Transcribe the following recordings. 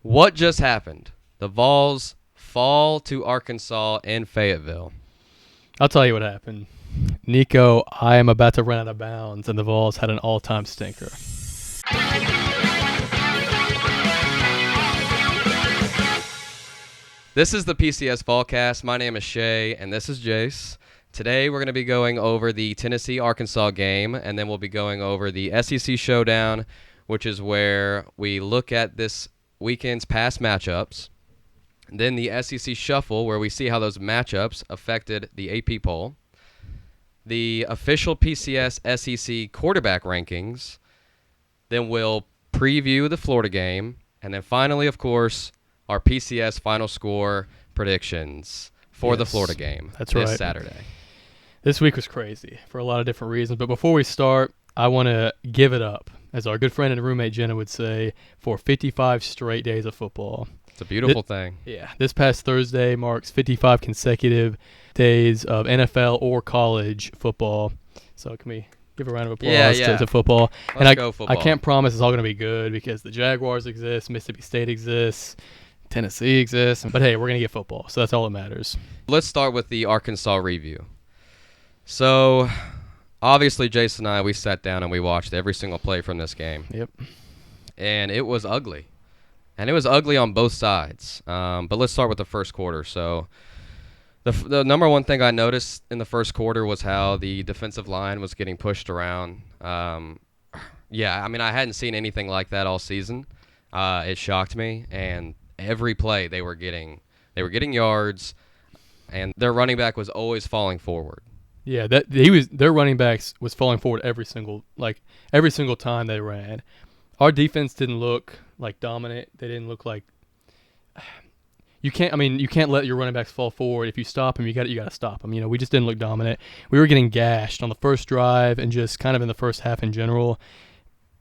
What just happened? The Vols fall to Arkansas in Fayetteville. I'll tell you what happened. Nico, I am about to run out of bounds, and the Vols had an all-time stinker. This is the PCS Volcast. My name is Shea, and this is Jace. Today we're going to be going over the Tennessee-Arkansas game, and then we'll be going over the SEC Showdown, which is where we look at this weekend's past matchups. And then the SEC Shuffle, where we see how those matchups affected the AP poll. The official PCS SEC quarterback rankings. Then we'll preview the Florida game. And then finally, of course, our PCS final score predictions for the Florida game. That's this right. Saturday. This week was crazy for a lot of different reasons. But before we start, I want to give it up, as our good friend and roommate Jenna would say, for 55 straight days of football. It's a beautiful thing. Yeah. This past Thursday marks 55 consecutive days of NFL or college football. So can we give a round of applause to football? Let's go football. I can't promise it's all going to be good because the Jaguars exist, Mississippi State exists, Tennessee exists. But, hey, we're going to get football, so that's all that matters. Let's start with the Arkansas review. So, obviously, Jason and I, we sat down and we watched every single play from this game. Yep. And it was ugly. And it was ugly on both sides. But let's start with the first quarter. So, the number one thing I noticed in the first quarter was how the defensive line was getting pushed around. I hadn't seen anything like that all season. It shocked me. And every play they were getting yards, and their running back was always falling forward. Yeah, their running backs was falling forward every single time they ran. Our defense didn't look like dominant. They didn't look like you can't let your running backs fall forward. If you stop them, you got to stop them. We just didn't look dominant. We were getting gashed on the first drive and just kind of in the first half in general.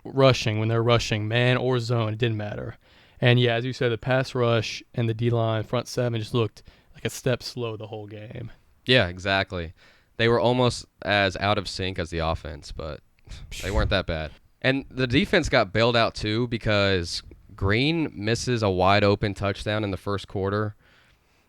Rushing, when they're rushing, man or zone, it didn't matter. And yeah, as you said, the pass rush and the D-line front seven just looked like a step slow the whole game. Yeah, exactly. They were almost as out of sync as the offense, but they weren't that bad. And the defense got bailed out too because Green misses a wide open touchdown in the first quarter,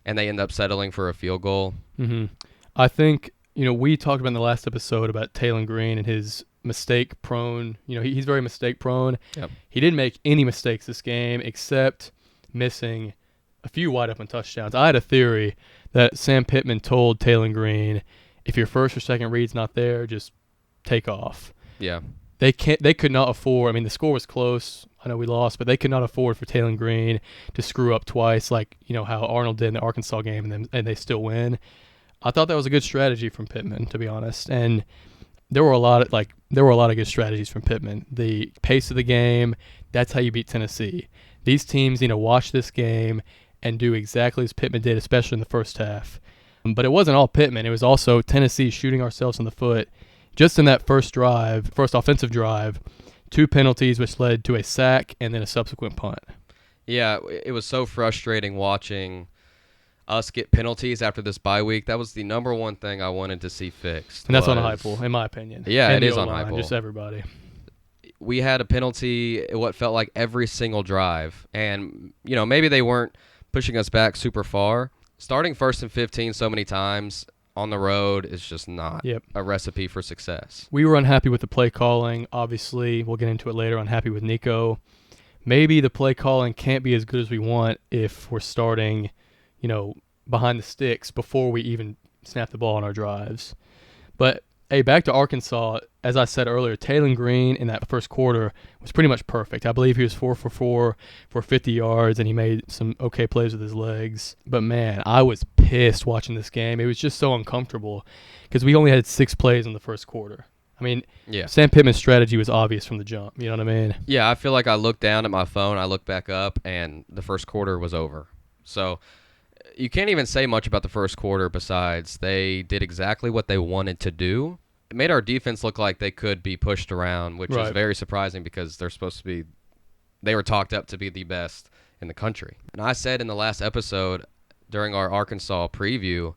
and they end up settling for a field goal. Mm-hmm. I think, we talked about in the last episode about Taylor Green and his mistake-prone. He's very mistake-prone. Yep. He didn't make any mistakes this game except missing a few wide-open touchdowns. I had a theory that Sam Pittman told Taylor Green, if your first or second read's not there, just take off. Yeah. They could not afford. The score was close. I know we lost, but they could not afford for Taylor Green to screw up twice, like how Arnold did in the Arkansas game, and they still win. I thought that was a good strategy from Pittman, to be honest. And there were a lot of good strategies from Pittman. The pace of the game, that's how you beat Tennessee. These teams, watch this game and do exactly as Pittman did, especially in the first half. But it wasn't all Pittman. It was also Tennessee shooting ourselves in the foot. Just in that first offensive drive, 2 penalties which led to a sack and then a subsequent punt. Yeah, it was so frustrating watching us get penalties after this bye week. That was the number one thing I wanted to see fixed. And that's on Heupel, in my opinion. Yeah, and it is on Heupel. Just everybody. We had a penalty what felt like every single drive. And, maybe they weren't pushing us back super far. Starting 1st and 15 so many times on the road is just not a recipe for success. We were unhappy with the play calling. Obviously, we'll get into it later, unhappy with Nico. Maybe the play calling can't be as good as we want if we're starting, behind the sticks before we even snap the ball on our drives. But, hey, back to Arkansas. As I said earlier, Taylor Green in that first quarter was pretty much perfect. I believe he was 4 for 4 for 50 yards, and he made some okay plays with his legs. But, man, I was pissed watching this game. It was just so uncomfortable because we only had 6 plays in the first quarter. Sam Pittman's strategy was obvious from the jump. You know what I mean? Yeah, I feel like I looked down at my phone, I looked back up, and the first quarter was over. So you can't even say much about the first quarter besides they did exactly what they wanted to do. It made our defense look like they could be pushed around, which is very surprising because they were talked up to be the best in the country. And I said in the last episode during our Arkansas preview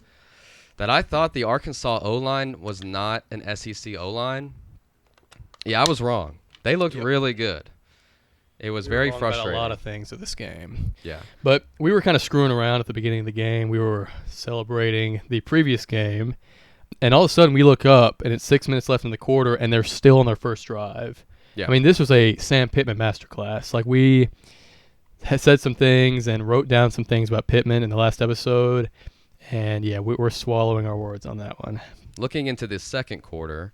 that I thought the Arkansas O-line was not an SEC O-line. Yeah, I was wrong. They looked really good. It was We were very wrong about frustrating. a lot of things of this game. Yeah. But we were kind of screwing around at the beginning of the game. We were celebrating the previous game, and all of a sudden we look up, and it's 6 minutes left in the quarter, and they're still on their first drive. Yeah. I mean, this was a Sam Pittman masterclass. Like, we had said some things and wrote down some things about Pittman in the last episode, and yeah, we're swallowing our words on that one. Looking into the second quarter,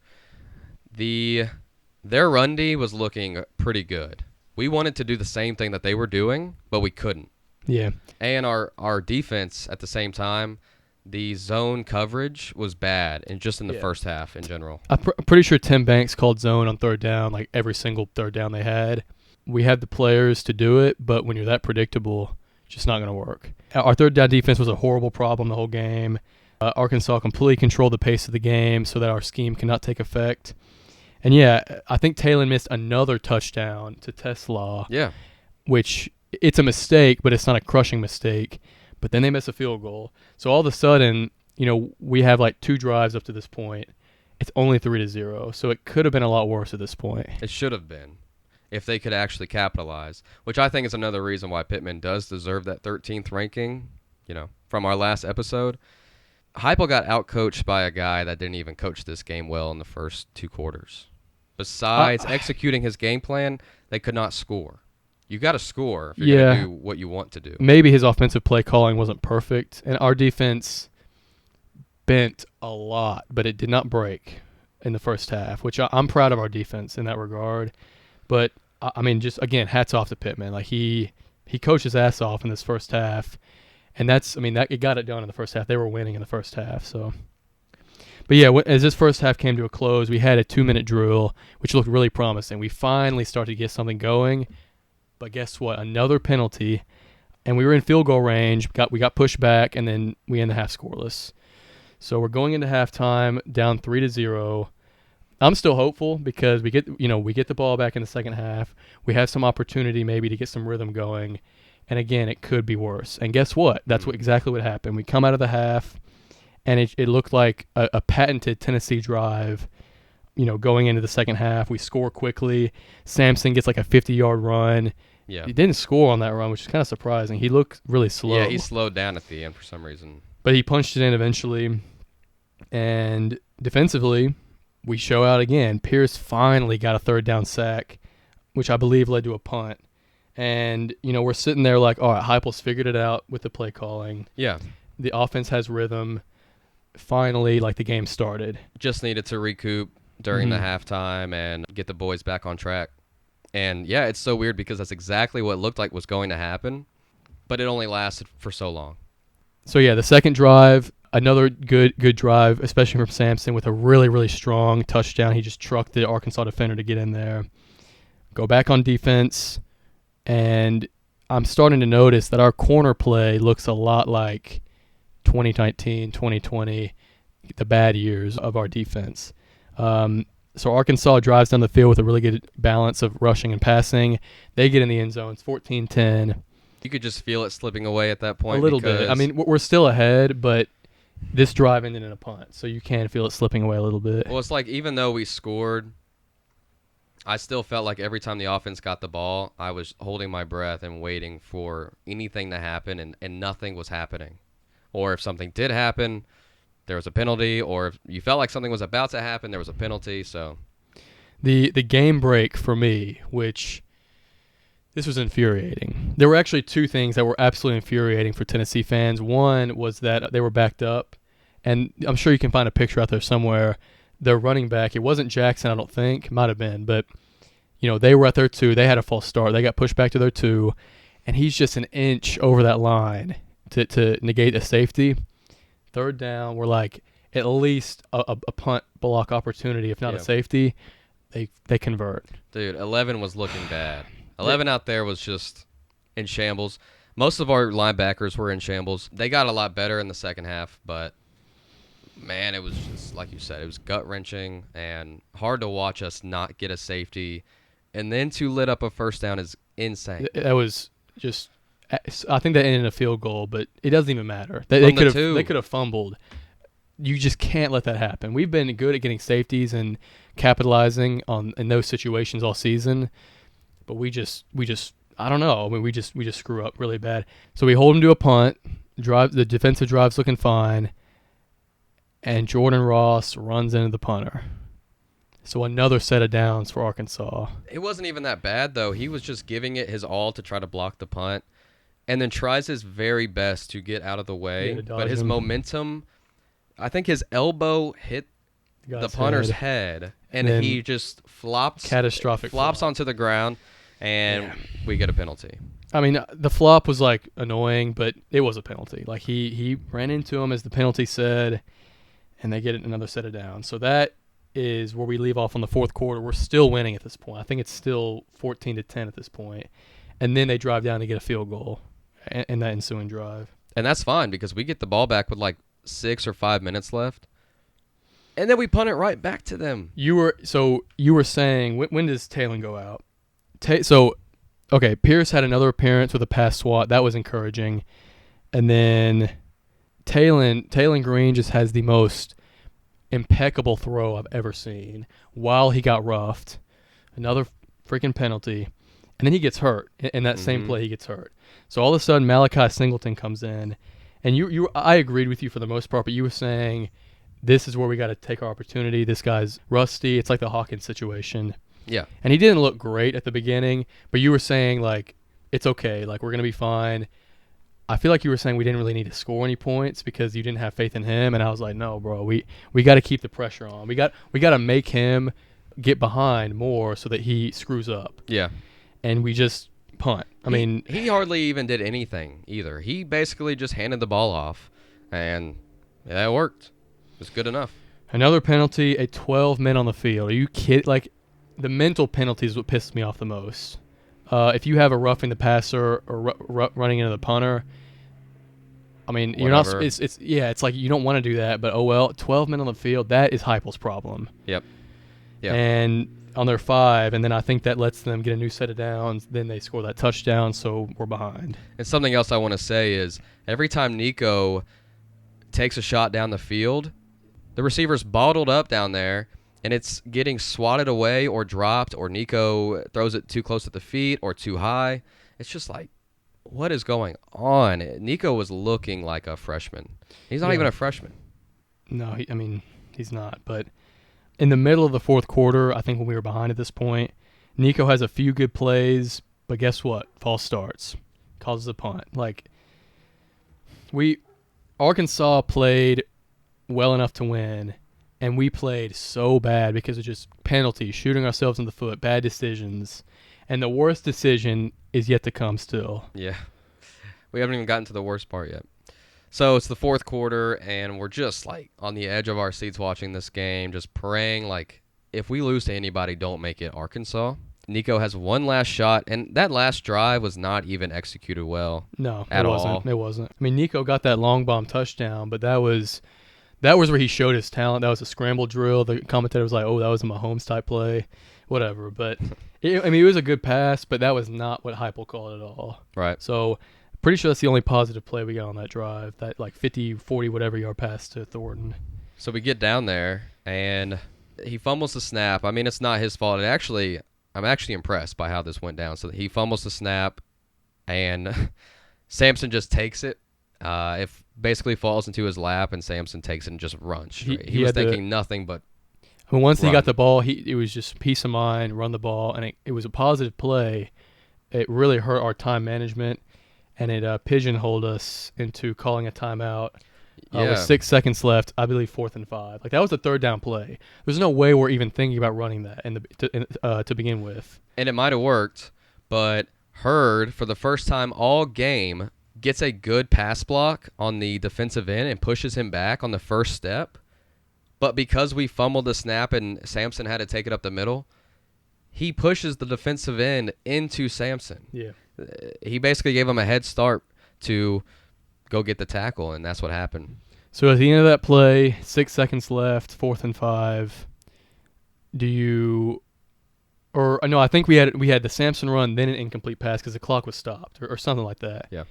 their run D was looking pretty good. We wanted to do the same thing that they were doing, but we couldn't. Yeah. And our defense at the same time, the zone coverage was bad, and just in the first half in general. I'm pretty sure Tim Banks called zone on third down, like every single third down they had. We had the players to do it, but when you're that predictable, it's just not going to work. Our third down defense was a horrible problem the whole game. Arkansas completely controlled the pace of the game so that our scheme cannot take effect. And yeah, I think Talon missed another touchdown to Tesla. Yeah. Which it's a mistake, but it's not a crushing mistake. But then they miss a field goal. So all of a sudden, we have like 2 drives up to this point. It's only 3-0. So it could have been a lot worse at this point. It should have been, if they could actually capitalize, which I think is another reason why Pittman does deserve that 13th ranking, from our last episode. Heupel got outcoached by a guy that didn't even coach this game well in the first 2 quarters. Besides executing his game plan, they could not score. You got to score if you're going to do what you want to do. Maybe his offensive play calling wasn't perfect, and our defense bent a lot, but it did not break in the first half, which I'm proud of our defense in that regard. But, I mean, just, again, hats off to Pittman. Like, he coached his ass off in this first half, and it got it done in the first half. They were winning in the first half, so. But, yeah, as this first half came to a close, we had a 2-minute drill, which looked really promising. We finally started to get something going. But guess what? Another penalty, and we were in field goal range. We got pushed back, and then we end the half scoreless. So we're going into halftime down 3-0. I'm still hopeful because we get the ball back in the second half. We have some opportunity maybe to get some rhythm going, and again, it could be worse. And guess what? That's exactly what happened. We come out of the half, and it looked like a patented Tennessee drive. Going into the second half, we score quickly. Sampson gets like a 50-yard run. Yeah. He didn't score on that run, which is kind of surprising. He looked really slow. Yeah, he slowed down at the end for some reason. But he punched it in eventually. And defensively, we show out again. Pierce finally got a third down sack, which I believe led to a punt. And, we're sitting there like, all right, Heupel's figured it out with the play calling. Yeah. The offense has rhythm. Finally, like, the game started. Just needed to recoup during the halftime and get the boys back on track. And, yeah, it's so weird because that's exactly what looked like was going to happen, but it only lasted for so long. So, yeah, the second drive, another good drive, especially from Sampson with a really, really strong touchdown. He just trucked the Arkansas defender to get in there. Go back on defense, and I'm starting to notice that our corner play looks a lot like 2019, 2020, the bad years of our defense. So Arkansas drives down the field with a really good balance of rushing and passing. They get in the end zone. It's 14-10. You could just feel it slipping away at that point. A little bit. I mean, we're still ahead, but this drive ended in a punt, so you can feel it slipping away a little bit. Well, it's like even though we scored, I still felt like every time the offense got the ball, I was holding my breath and waiting for anything to happen, and nothing was happening. Or if something did happen, there was a penalty, or if you felt like something was about to happen, there was a penalty. So the game break for me, which this was infuriating. There were actually 2 things that were absolutely infuriating for Tennessee fans. One was that they were backed up, and I'm sure you can find a picture out there somewhere. Their running back, it wasn't Jackson, I don't think, might have been, but they were at their 2. They had a false start. They got pushed back to their 2, and he's just an inch over that line to negate a safety. Third down, we're like at least a punt block opportunity, if not a safety. They convert. Dude, 11 was looking bad. 11 out there was just in shambles. Most of our linebackers were in shambles. They got a lot better in the second half, but, man, it was just, like you said, it was gut-wrenching and hard to watch us not get a safety. And then to lit up a first down is insane. That was just – I think that ended in a field goal, but it doesn't even matter. They could have fumbled. You just can't let that happen. We've been good at getting safeties and capitalizing in those situations all season. but we just I don't know. I mean, we just screw up really bad. So we hold them to a punt. The defensive drive's looking fine, and Jordan Ross runs into the punter. So another set of downs for Arkansas. It wasn't even that bad, though. He was just giving it his all to try to block the punt and then tries his very best to get out of the way. But his momentum, I think his elbow hit the punter's head and he just flops onto the ground, and we get a penalty. I mean, the flop was, like, annoying, but it was a penalty. Like, he ran into him, as the penalty said, and they get another set of downs. So that is where we leave off on the fourth quarter. We're still winning at this point. I think it's still 14-10 at this point. And then they drive down to get a field goal in that ensuing drive. And that's fine because we get the ball back with like 6 or 5 minutes left. And then we punt it right back to them. You were saying, when does Talon go out? Okay, Pierce had another appearance with a pass swat. That was encouraging. And then Talon Green just has the most impeccable throw I've ever seen while he got roughed. Another freaking penalty. And then he gets hurt. In that same play, he gets hurt. So all of a sudden, Malachi Singleton comes in. And I agreed with you for the most part, but you were saying this is where we got to take our opportunity. This guy's rusty. It's like the Hawkins situation. Yeah. And he didn't look great at the beginning, but you were saying, like, it's okay. Like, we're going to be fine. I feel like you were saying we didn't really need to score any points because you didn't have faith in him, and I was like, no, bro, we got to keep the pressure on. We got to make him get behind more so that he screws up. Yeah. And we just punt. I mean, he hardly even did anything either. He basically just handed the ball off, and it worked. It was good enough. Another penalty, 12 men on the field. Are you kidding? Like, the mental penalty is what pisses me off the most. If you have a roughing the passer or running into the punter, I mean, you're not. It's like you don't want to do that, but oh well. 12 men on the field. That is Heupel's problem. Yep. And on their 5, and then I think that lets them get a new set of downs. Then they score that touchdown, so we're behind. And something else I want to say is every time Nico takes a shot down the field, the receiver's bottled up down there, and it's getting swatted away or dropped, or Nico throws it too close to the feet or too high. It's just like, what is going on? Nico was looking like a freshman. He's not even a freshman. No, he's not. But in the middle of the fourth quarter, I think when we were behind at this point, Nico has a few good plays, but guess what? False starts. Causes a punt. Like, Arkansas played well enough to win, and we played so bad because of just penalties, shooting ourselves in the foot, bad decisions. And the worst decision is yet to come still. Yeah. We haven't even gotten to the worst part yet. So it's the fourth quarter, and we're just, like, on the edge of our seats watching this game, just praying, like, if we lose to anybody, don't make it Arkansas. Nico has one last shot, and that last drive was not even executed well. No, at it all. Wasn't. It wasn't. I mean, Nico got that long bomb touchdown, but that was where he showed his talent. That was a scramble drill. The commentator was like, oh, that was a Mahomes-type play. Whatever. But, it was a good pass, but that was not what Heupel called at all. Right. So, pretty sure that's the only positive play we got on that drive, that, like, 50, 40, whatever yard pass to Thornton. So we get down there, and he fumbles the snap. I mean, it's not his fault. I'm actually impressed by how this went down. So he fumbles the snap, and Sampson just takes it. It basically falls into his lap, and Sampson takes it and just runs straight. He was thinking nothing but once he got the ball, it was just peace of mind, run the ball, and it was a positive play. It really hurt our time management, and it pigeonholed us into calling a timeout. With 6 seconds left, I believe 4th and 5. Like, that was the third down play. There's no way we're even thinking about running that to begin with. And it might have worked, but Hurd, for the first time all game, gets a good pass block on the defensive end and pushes him back on the first step. But because we fumbled the snap and Sampson had to take it up the middle, he pushes the defensive end into Sampson. Yeah. He basically gave him a head start to go get the tackle, and that's what happened. So at the end of that play, 6 seconds left, 4th and 5. I think we had the Sampson run, then an incomplete pass because the clock was stopped or something like that. Yeah.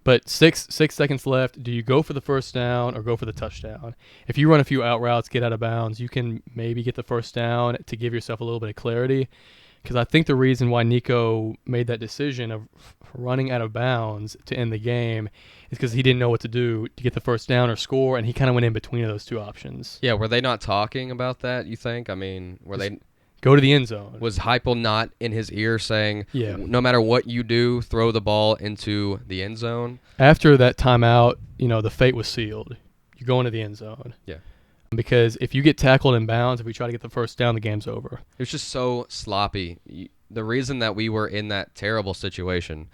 But 6 seconds left. Do you go for the first down or go for the touchdown? If you run a few out routes, get out of bounds, you can maybe get the first down to give yourself a little bit of clarity. because I think the reason why Nico made that decision of running out of bounds to end the game is because he didn't know what to do to get the first down or score, and he kind of went in between of those two options. Yeah, were they not talking about that, you think? I mean, were they... Go to the end zone. Was Heupel not in his ear saying, yeah, no matter what you do, throw the ball into the end zone? After that timeout, the fate was sealed. You're going to the end zone. Yeah. Because if you get tackled in bounds, if we try to get the first down, the game's over. It was just so sloppy. The reason that we were in that terrible situation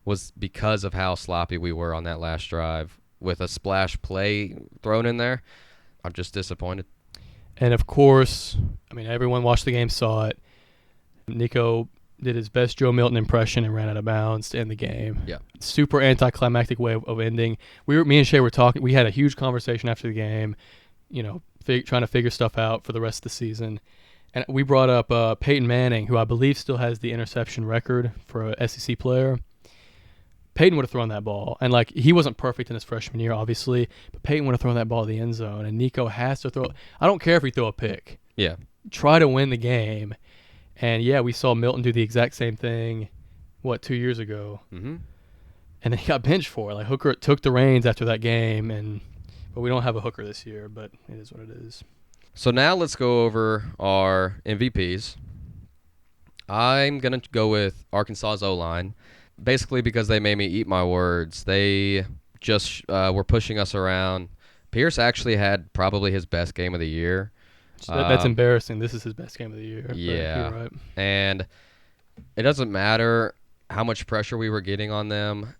was because of how sloppy we were on that last drive with a splash play thrown in there. I'm just disappointed. And, of course, everyone watched the game, saw it. Nico did his best Joe Milton impression and ran out of bounds to end the game. Yeah. Super anticlimactic way of ending. Me and Shea were talking. We had a huge conversation after the game, trying to figure stuff out for the rest of the season. And we brought up Peyton Manning, who I believe still has the interception record for a SEC player. Peyton would have thrown that ball. And, he wasn't perfect in his freshman year, obviously, but Peyton would have thrown that ball at the end zone. And Nico has to throw it. I don't care if we throw a pick. Yeah. Try to win the game. And, yeah, we saw Milton do the exact same thing, 2 years ago. Mm-hmm. And then he got benched for it. Hooker took the reins after that game. But we don't have a Hooker this year, but it is what it is. So now let's go over our MVPs. I'm going to go with Arkansas's O-line. Basically because they made me eat my words. They just were pushing us around. Pierce actually had probably his best game of the year. That's embarrassing. This is his best game of the year. Yeah. You're right. And it doesn't matter how much pressure we were getting on them.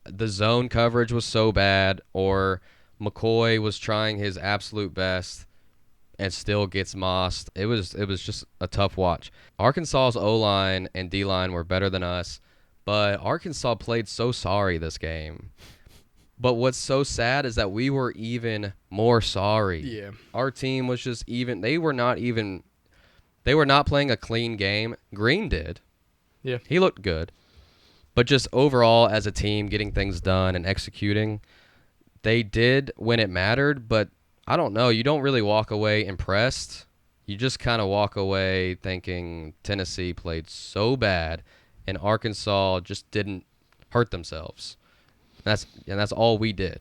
The zone coverage was so bad, or McCoy was trying his absolute best and still gets mossed. It was just a tough watch. Arkansas's O-line and D-line were better than us. But Arkansas played so sorry this game. But what's so sad is that we were even more sorry. Yeah. Our team was just even. They were not playing a clean game. Green did. Yeah. He looked good. But just overall as a team, getting things done and executing, they did when it mattered. But I don't know. You don't really walk away impressed. You just kind of walk away thinking Tennessee played so bad. And Arkansas just didn't hurt themselves. That's all we did.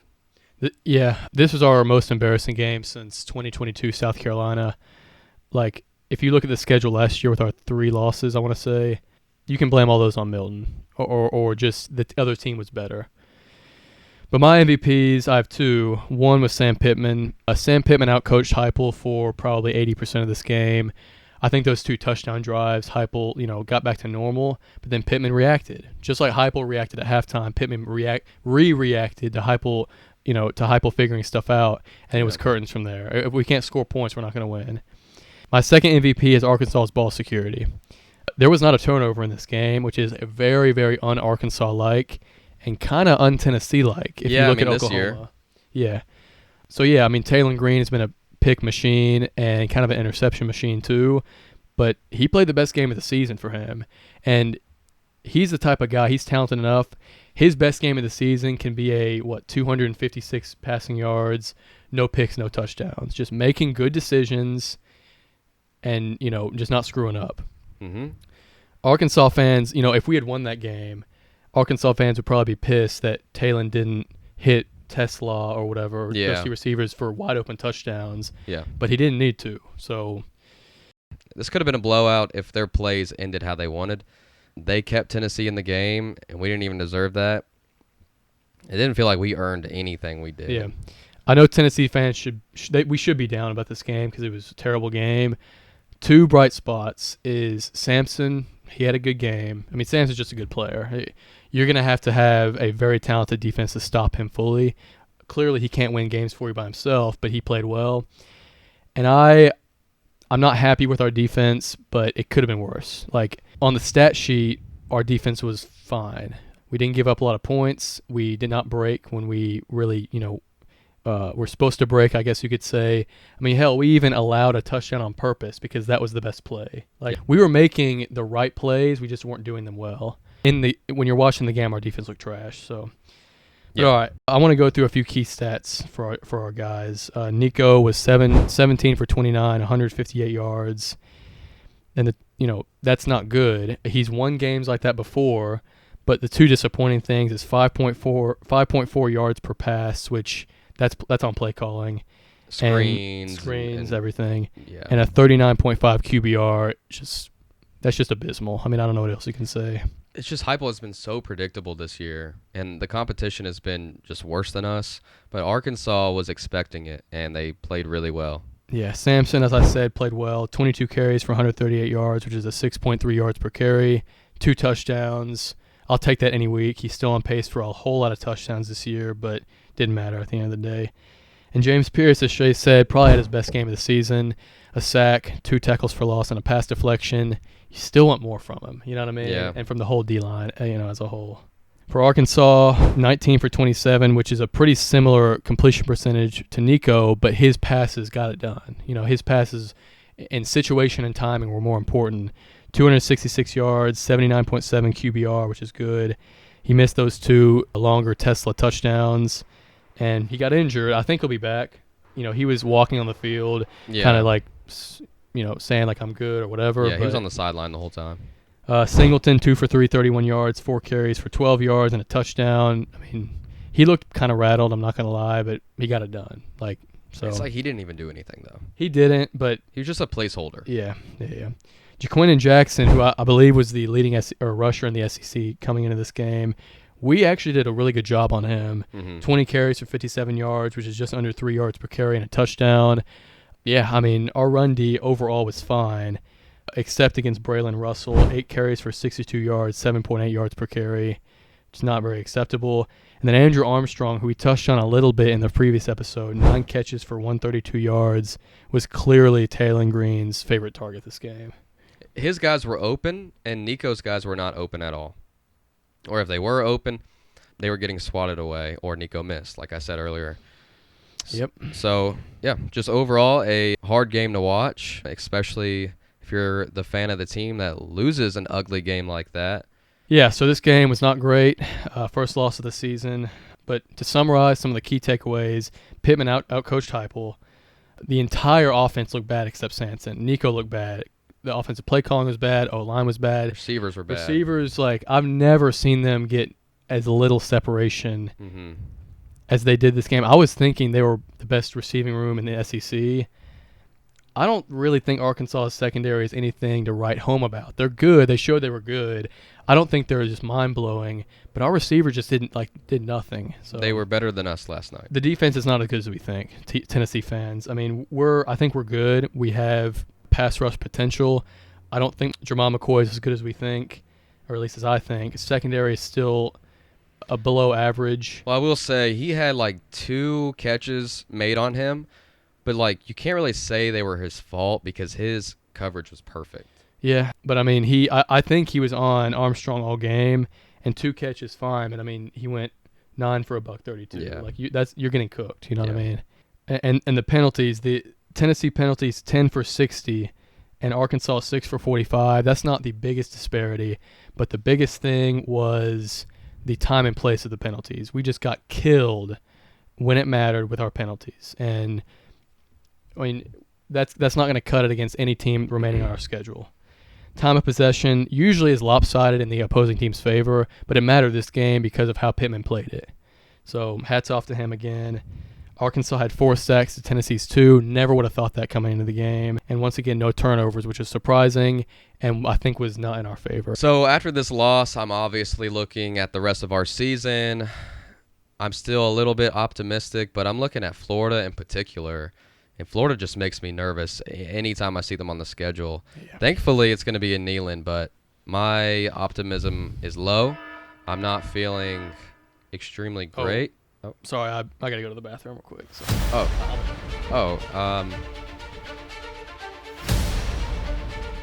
Yeah, this was our most embarrassing game since 2022 South Carolina. If you look at the schedule last year with our 3 losses, I want to say, you can blame all those on Milton or just the other team was better. But my MVPs, I have 2. One was Sam Pittman. Sam Pittman outcoached Heupel for probably 80% of this game. I think those 2 touchdown drives, Heupel, got back to normal, but then Pittman reacted. Just like Heupel reacted at halftime, Pittman reacted to Heupel, to Heupel figuring stuff out, and it was curtains from there. If we can't score points, we're not going to win. My second MVP is Arkansas's ball security. There was not a turnover in this game, which is very, very un-Arkansas-like and kind of un-Tennessee-like if you look at Oklahoma. This year. Yeah. So, yeah, Taylor Green has been a pick machine and kind of an interception machine too, but he played the best game of the season for him, and he's the type of guy, he's talented enough. His best game of the season can be a 256 passing yards, no picks, no touchdowns, just making good decisions and just not screwing up. Mm-hmm. Arkansas fans, if we had won that game, Arkansas fans would probably be pissed that Taylor didn't hit Tesla or whatever, especially receivers for wide open touchdowns. Yeah. But he didn't need to. So this could have been a blowout if their plays ended how they wanted. They kept Tennessee in the game, and we didn't even deserve that. It didn't feel like we earned anything we did. Yeah. I know Tennessee fans we should be down about this game because it was a terrible game. 2 bright spots is Sampson. He had a good game. Sampson's just a good player. You're going to have a very talented defense to stop him fully. Clearly, he can't win games for you by himself, but he played well. And I'm not happy with our defense, but it could have been worse. On the stat sheet, our defense was fine. We didn't give up a lot of points. We did not break when we really, we're supposed to break, I guess you could say. Hell, we even allowed a touchdown on purpose because that was the best play. We were making the right plays, we just weren't doing them well. When you're watching the game, our defense looked trash. So, yeah. All right, I want to go through a few key stats for our guys. Nico was 17 for 29, 158 yards. and that's not good. He's won games like that before, but the two disappointing things is 5.4 yards per pass, which that's on play calling, screens, and everything, yeah, and a 39.5 QBR. That's just abysmal. I mean, I don't know what else you can say. It's just Heupel has been so predictable this year, and the competition has been just worse than us. But Arkansas was expecting it, and they played really well. Yeah, Sampson, as I said, played well. 22 carries for 138 yards, which is a 6.3 yards per carry, 2 touchdowns. I'll take that any week. He's still on pace for a whole lot of touchdowns this year, but didn't matter at the end of the day. And James Pierce, as Shea said, probably had his best game of the season. A sack, 2 tackles for loss, and a pass deflection. You still want more from him, you know what I mean? Yeah. And from the whole D-line, as a whole. For Arkansas, 19 for 27, which is a pretty similar completion percentage to Nico, but his passes got it done. His passes in situation and timing were more important. 266 yards, 79.7 QBR, which is good. He missed those 2 longer Tesla touchdowns, and he got injured. I think he'll be back. He was walking on the field, kind of like, saying like I'm good or whatever. Yeah, he was on the sideline the whole time. Singleton, 2 for 3, 31 yards, 4 carries for 12 yards and a touchdown. I mean, he looked kind of rattled, I'm not going to lie, but he got it done. So it's like he didn't even do anything, though. He didn't, but he was just a placeholder. Yeah. Jaquinton Jackson, who I believe was the leading rusher in the SEC coming into this game, we actually did a really good job on him. 20 carries for 57 yards, which is just under 3 yards per carry and a touchdown. Yeah, I mean, our run D overall was fine, except against Braylon Russell. 8 carries for 62 yards, 7.8 yards per carry. It's not very acceptable. And then Andrew Armstrong, who we touched on a little bit in the previous episode, 9 catches for 132 yards, was clearly Taylor Green's favorite target this game. His guys were open, and Nico's guys were not open at all. Or if they were open, they were getting swatted away, or Nico missed, like I said earlier. Yep. So, yeah, just overall a hard game to watch, especially if you're the fan of the team that loses an ugly game like that. Yeah, so this game was not great. First loss of the season. But to summarize some of the key takeaways, Pittman outcoached Heupel. The entire offense looked bad except Sanson. Nico looked bad. The offensive play calling was bad. O-line was bad. Receivers were bad. Receivers, I've never seen them get as little separation as they did this game. I was thinking they were the best receiving room in the SEC. I don't really think Arkansas's secondary is anything to write home about. They're good. They showed they were good. I don't think they're just mind-blowing. But our receivers just did nothing. So they were better than us last night. The defense is not as good as we think, Tennessee fans. I mean, I think we're good. We have pass rush potential. I don't think Jamal McCoy is as good as we think, or at least as I think. Secondary is still a below average. Well, I will say he had 2 catches made on him, but you can't really say they were his fault because his coverage was perfect. Yeah, but I mean, I think he was on Armstrong all game, and 2 catches fine. But I mean, he went 9 for $132. Yeah. You're getting cooked. You know what I mean? And the penalties, the Tennessee penalties 10 for 60, and Arkansas 6 for 45. That's not the biggest disparity, but the biggest thing was the time and place of the penalties. We just got killed when it mattered with our penalties, and I mean that's not going to cut it against any team remaining on our schedule. Time of possession usually is lopsided in the opposing team's favor, but it mattered this game because of how Pittman played it. So hats off to him again. Arkansas had 4 sacks to Tennessee's 2. Never would have thought that coming into the game. And once again, no turnovers, which is surprising and I think was not in our favor. So after this loss, I'm obviously looking at the rest of our season. I'm still a little bit optimistic, but I'm looking at Florida in particular. And Florida just makes me nervous anytime I see them on the schedule. Yeah. Thankfully, it's going to be in Neyland, but my optimism is low. I'm not feeling extremely great. Oh, sorry, I got to go to the bathroom real quick. So.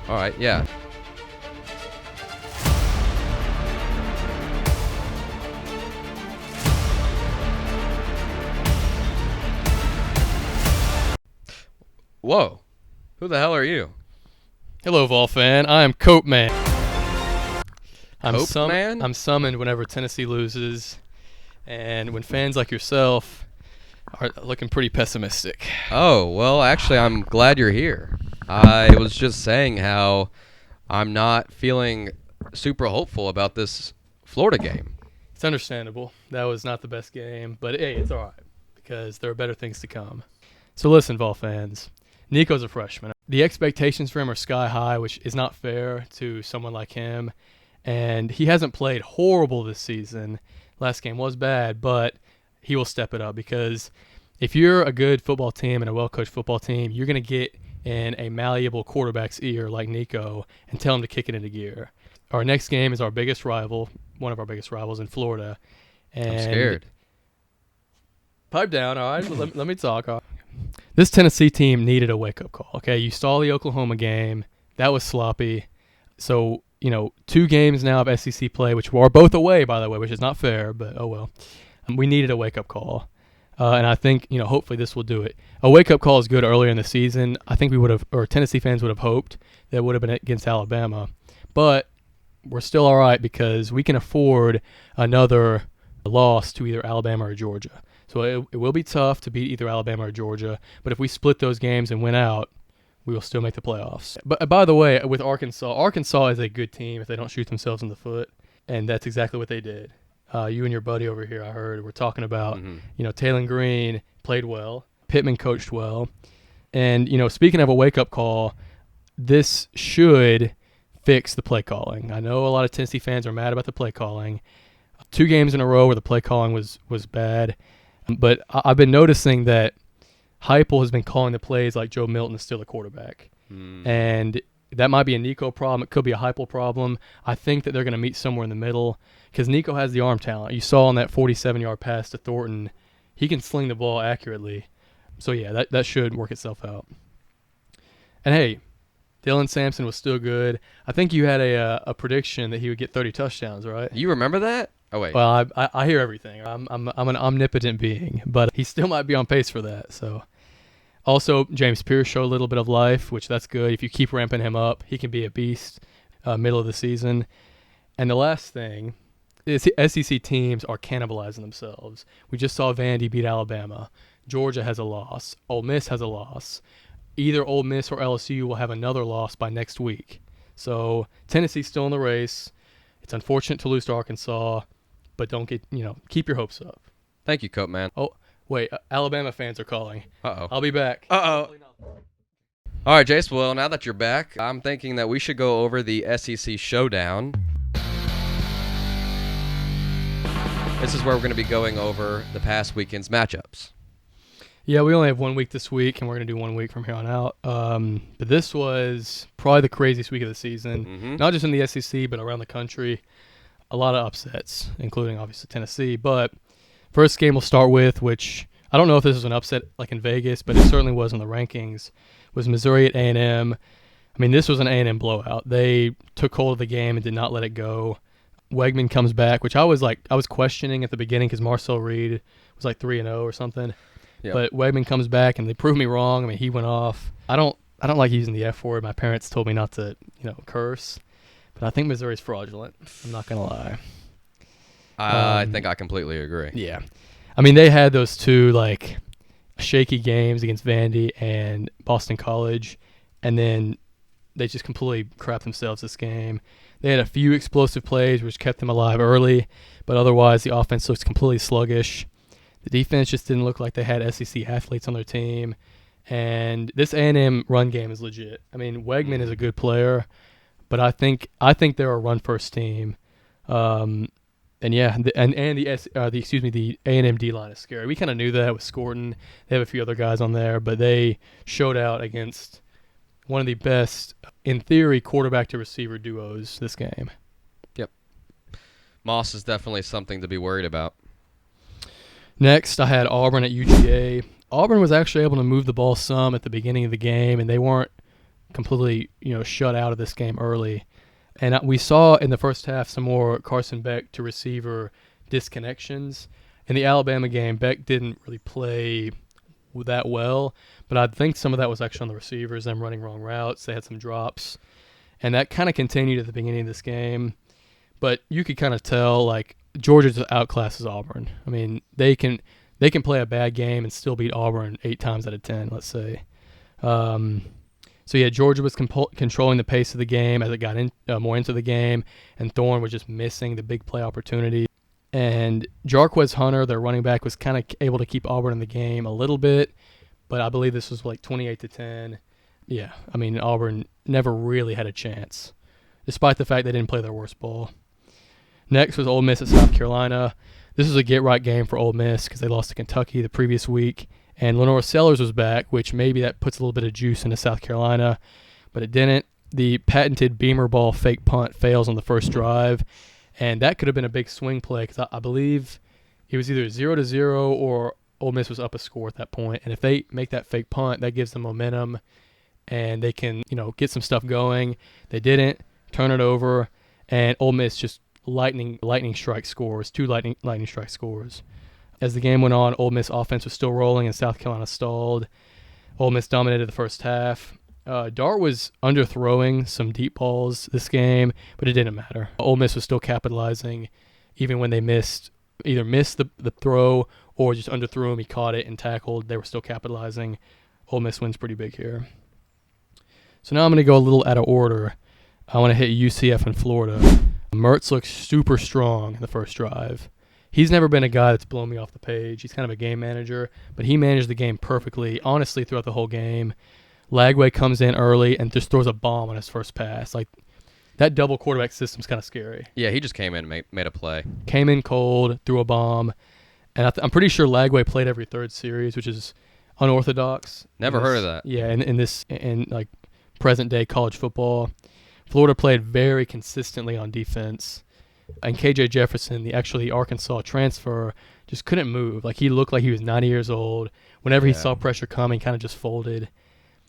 All right, yeah. Whoa. Who the hell are you? Hello, Vol fan. I am Cope Man. I'm summoned whenever Tennessee loses, and when fans like yourself are looking pretty pessimistic. Oh, well, actually, I'm glad you're here. I was just saying how I'm not feeling super hopeful about this Florida game. It's understandable. That was not the best game, but hey, it's all right because there are better things to come. So listen, Vol fans, Nico's a freshman. The expectations for him are sky high, which is not fair to someone like him. And he hasn't played horrible this season. Last game was bad, but he will step it up because if you're a good football team and a well-coached football team, you're going to get in a malleable quarterback's ear like Nico and tell him to kick it into gear. Our next game is our biggest rival, one of our biggest rivals in Florida. And I'm scared. Pipe down, all right? let me talk. This Tennessee team needed a wake-up call, okay? You saw the Oklahoma game. That was sloppy. So, 2 games now of SEC play, which are both away, by the way, which is not fair, but oh well. We needed a wake-up call. And I think, hopefully this will do it. A wake-up call is good earlier in the season. I think we would have, or Tennessee fans would have hoped that it would have been against Alabama. But we're still all right because we can afford another loss to either Alabama or Georgia. So it will be tough to beat either Alabama or Georgia. But if we split those games and win out, we will still make the playoffs. But by the way, with Arkansas is a good team if they don't shoot themselves in the foot. And that's exactly what they did. You and your buddy over here, I heard, were talking about, Taylen Green played well. Pittman coached well. And, speaking of a wake-up call, this should fix the play calling. I know a lot of Tennessee fans are mad about the play calling. 2 games in a row where the play calling was bad. But I've been noticing that Heupel has been calling the plays like Joe Milton is still a quarterback. And that might be a Nico problem. It could be a Heupel problem. I think that they're going to meet somewhere in the middle because Nico has the arm talent. You saw on that 47-yard pass to Thornton, he can sling the ball accurately. So, yeah, that should work itself out. And, hey, Dylan Sampson was still good. I think you had a prediction that he would get 30 touchdowns, right? You remember that? Oh, wait. Well, I hear everything. I'm an omnipotent being, but he still might be on pace for that. So, also, James Pierce showed a little bit of life, which that's good. If you keep ramping him up, he can be a beast middle of the season. And the last thing is SEC teams are cannibalizing themselves. We just saw Vandy beat Alabama. Georgia has a loss. Ole Miss has a loss. Either Ole Miss or LSU will have another loss by next week. So Tennessee's still in the race. It's unfortunate to lose to Arkansas, but don't get, keep your hopes up. Thank you, Coat Man. Oh, wait, Alabama fans are calling. Uh-oh. I'll be back. Uh-oh. All right, Jace, well, now that you're back, I'm thinking that we should go over the SEC Showdown. This is where we're going to be going over the past weekend's matchups. Yeah, we only have 1 week this week, and we're going to do 1 week from here on out. But this was probably the craziest week of the season, not just in the SEC, but around the country. A lot of upsets, including, obviously, Tennessee. But first game we'll start with, which I don't know if this was an upset like in Vegas, but it certainly was in the rankings, was Missouri at A&M. I mean, this was an A&M blowout. They took hold of the game and did not let it go. Wegman comes back, which I was questioning at the beginning because Marcel Reed was like 3-0 or something. Yep. But Wegman comes back and they proved me wrong. I mean, he went off. I don't like using the F word. My parents told me not to, curse. But I think Missouri's fraudulent. I'm not gonna lie. I think I completely agree. Yeah. I mean, they had those 2 shaky games against Vandy and Boston College, and then they just completely crapped themselves this game. They had a few explosive plays which kept them alive early, but otherwise the offense looks completely sluggish. The defense just didn't look like they had SEC athletes on their team, and this A&M run game is legit. I mean, Wegman is a good player, but I think they're a run-first team. And yeah, the A&M D-line is scary. We kind of knew that with Scorton. They have a few other guys on there, but they showed out against one of the best, in theory, quarterback-to-receiver duos this game. Yep. Moss is definitely something to be worried about. Next, I had Auburn at UGA. Auburn was actually able to move the ball some at the beginning of the game, and they weren't completely, shut out of this game early. And we saw in the first half some more Carson Beck to receiver disconnections. In the Alabama game, Beck didn't really play that well, but I think some of that was actually on the receivers, them running wrong routes. They had some drops, and that kind of continued at the beginning of this game. But you could kind of tell, Georgia outclasses Auburn. I mean, they can play a bad game and still beat Auburn 8 times out of 10, let's say. So So yeah, Georgia was controlling the pace of the game as it got more into the game, and Thorne was just missing the big play opportunity. And Jarquez Hunter, their running back, was kind of able to keep Auburn in the game a little bit, but I believe this was like 28-10. Yeah, I mean, Auburn never really had a chance, despite the fact they didn't play their worst ball. Next was Ole Miss at South Carolina. This was a get-right game for Ole Miss because they lost to Kentucky the previous week, and Lenore Sellers was back, which maybe that puts a little bit of juice into South Carolina, but it didn't. The patented Beamer ball fake punt fails on the first drive, and that could have been a big swing play because I believe it was either 0-0 or Ole Miss was up a score at that point. And if they make that fake punt, that gives them momentum, and they can, get some stuff going. They didn't turn it over, and Ole Miss just lightning strike scores, two lightning strike scores. As the game went on, Ole Miss offense was still rolling, and South Carolina stalled. Ole Miss dominated the first half. Dart was underthrowing some deep balls this game, but it didn't matter. Ole Miss was still capitalizing, even when they either missed the throw or just underthrew him. He caught it and tackled. They were still capitalizing. Ole Miss wins pretty big here. So now I'm going to go a little out of order. I want to hit UCF and Florida. Mertz looks super strong in the first drive. He's never been a guy that's blown me off the page. He's kind of a game manager, but he managed the game perfectly, honestly, throughout the whole game. Lagway comes in early and just throws a bomb on his first pass. Like, that double quarterback system's kind of scary. Yeah, he just came in and made a play. Came in cold, threw a bomb. And I'm pretty sure Lagway played every third series, which is unorthodox. Never heard of that. Yeah, in like present-day college football. Florida played very consistently on defense. And KJ Jefferson, the Arkansas transfer, just couldn't move. Like, he looked like he was 90 years old. Whenever he saw pressure coming, kind of just folded.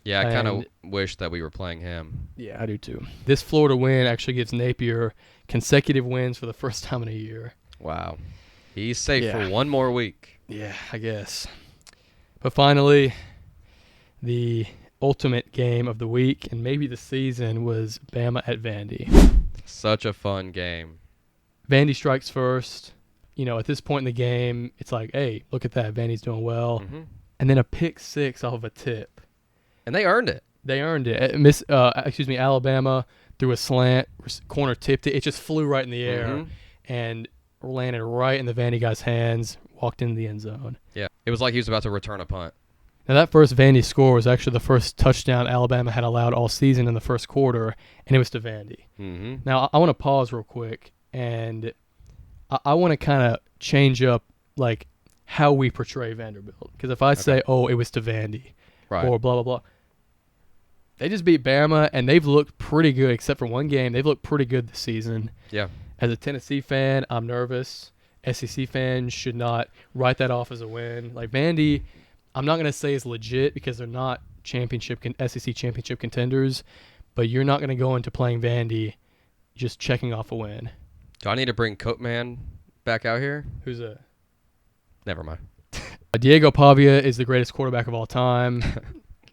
Yeah, I kind of wish that we were playing him. Yeah, I do too. This Florida win actually gives Napier consecutive wins for the first time in a year. Wow. He's safe for one more week. Yeah, I guess. But finally, the ultimate game of the week and maybe the season was Bama at Vandy. Such a fun game. Vandy strikes first. At this point in the game, it's like, hey, look at that. Vandy's doing well. Mm-hmm. And then a pick six off of a tip. And they earned it. Alabama threw a slant, corner tipped it. It just flew right in the air and landed right in the Vandy guy's hands, walked into the end zone. Yeah, it was like he was about to return a punt. Now, that first Vandy score was actually the first touchdown Alabama had allowed all season in the first quarter, and it was to Vandy. Mm-hmm. Now, I want to pause real quick, and I want to kind of change up, like, how we portray Vanderbilt. Because if I say, oh, it was to Vandy, or blah, blah, blah, they just beat Bama, and they've looked pretty good, except for one game. They've looked pretty good this season. Yeah. As a Tennessee fan, I'm nervous. SEC fans should not write that off as a win. Like, Vandy, I'm not going to say is legit because they're not SEC championship contenders, but you're not going to go into playing Vandy just checking off a win. Do I need to bring Coatman back out here? Who's that? Never mind. Diego Pavia is the greatest quarterback of all time,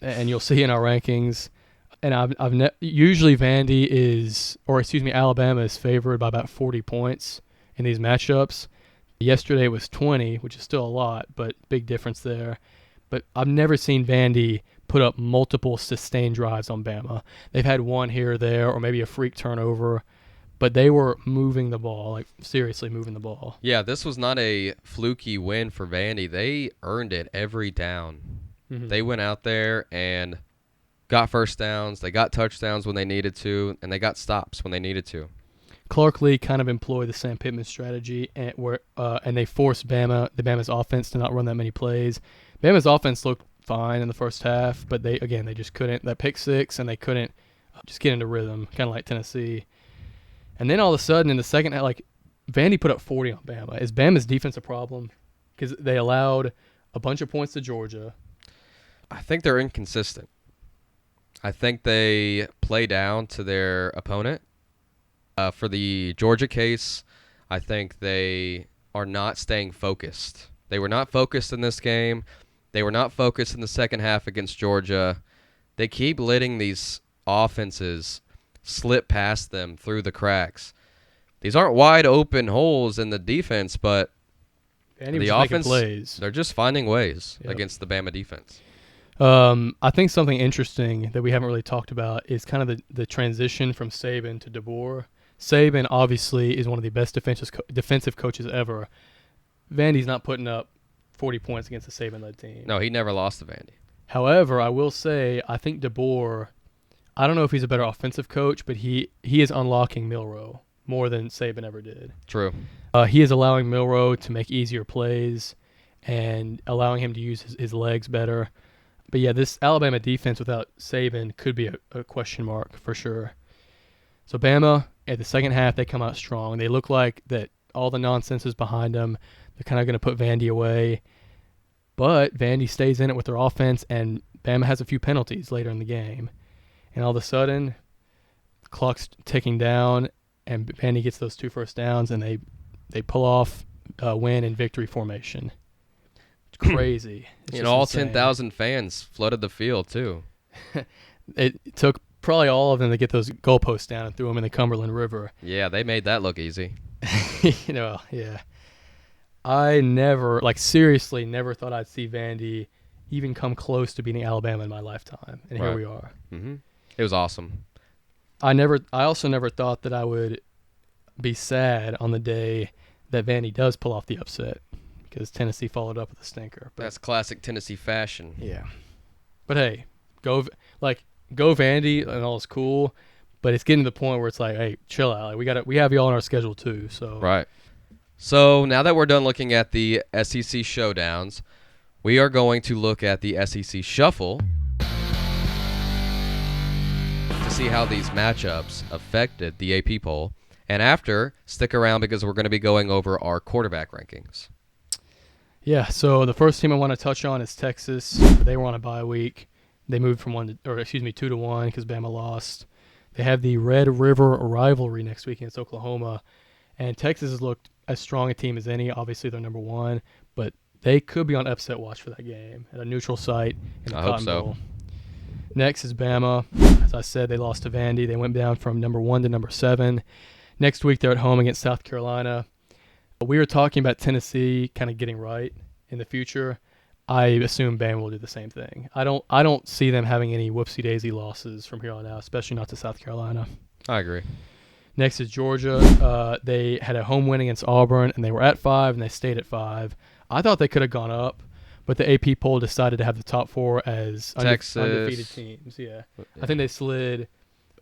and you'll see in our rankings. And usually Alabama is favored by about 40 points in these matchups. Yesterday it was 20, which is still a lot, but big difference there. But I've never seen Vandy put up multiple sustained drives on Bama. They've had one here or there, or maybe a freak turnover, but they were moving the ball, like seriously moving the ball. Yeah, this was not a fluky win for Vandy. They earned it every down. Mm-hmm. They went out there and got first downs. They got touchdowns when they needed to, and they got stops when they needed to. Clark Lee kind of employed the Sam Pittman strategy, and they forced Bama's offense to not run that many plays. Bama's offense looked fine in the first half, but they just couldn't. That pick six, and they couldn't just get into rhythm, kind of like Tennessee. And then all of a sudden in the second half, like, Vandy put up 40 on Bama. Is Bama's defense a problem? Because they allowed a bunch of points to Georgia. I think they're inconsistent. I think they play down to their opponent. For the Georgia case, I think they are not staying focused. They were not focused in this game. They were not focused in the second half against Georgia. They keep letting these offenses slip past them through the cracks. These aren't wide open holes in the defense, but the offense, they're just finding ways against the Bama defense. I think something interesting that we haven't really talked about is kind of the transition from Saban to DeBoer. Saban obviously is one of the best defensive coaches ever. Vandy's not putting up 40 points against a Saban-led team. No, he never lost to Vandy. However, I will say I think DeBoer, I don't know if he's a better offensive coach, but he is unlocking Milroe more than Saban ever did. True. He is allowing Milroe to make easier plays and allowing him to use his legs better. But yeah, this Alabama defense without Saban could be a question mark for sure. So Bama, at the second half, they come out strong. They look like that all the nonsense is behind them. They're kind of going to put Vandy away. But Vandy stays in it with their offense, and Bama has a few penalties later in the game. And all of a sudden, the clock's ticking down, and Vandy gets those 2 first downs, and they pull off a win in victory formation. It's crazy. It's all insane. 10,000 fans flooded the field, too. It took probably all of them to get those goalposts down and threw them in the Cumberland River. Yeah, they made that look easy. Yeah. I never, seriously, never thought I'd see Vandy even come close to beating Alabama in my lifetime, and Right. here we are. Mm-hmm. It was awesome. I also never thought that I would be sad on the day that Vandy does pull off the upset, because Tennessee followed up with a stinker. But, That's classic Tennessee fashion. yeah. But hey, go Vandy and all is cool, but it's getting to the point where it's like, hey, chill out. We have y'all on our schedule too. So Right. So now that we're done looking at the SEC showdowns, we are going to look at the SEC shuffle to see how these matchups affected the AP poll. And after, stick around because we're going to be going over our quarterback rankings. Yeah, so the first team I want to touch on is Texas. They were on a bye week. They moved from 2 to 1 because Bama lost. They have the Red River rivalry next week against Oklahoma, and Texas has looked as strong a team as any. Obviously, they're number 1, but they could be on upset watch for that game at a neutral site in the I hope Cotton so. Bowl. Next is Bama. As I said, they lost to Vandy. They went down from number 1 to number 7. Next week, they're at home against South Carolina. We were talking about Tennessee kind of getting right in the future. I assume Bama will do the same thing. I don't see them having any whoopsie-daisy losses from here on out, especially not to South Carolina. I agree. Next is Georgia. They had a home win against Auburn, and they were at 5, and they stayed at 5. I thought they could have gone up, but the AP poll decided to have the top 4 as undefeated teams. Yeah. I think they slid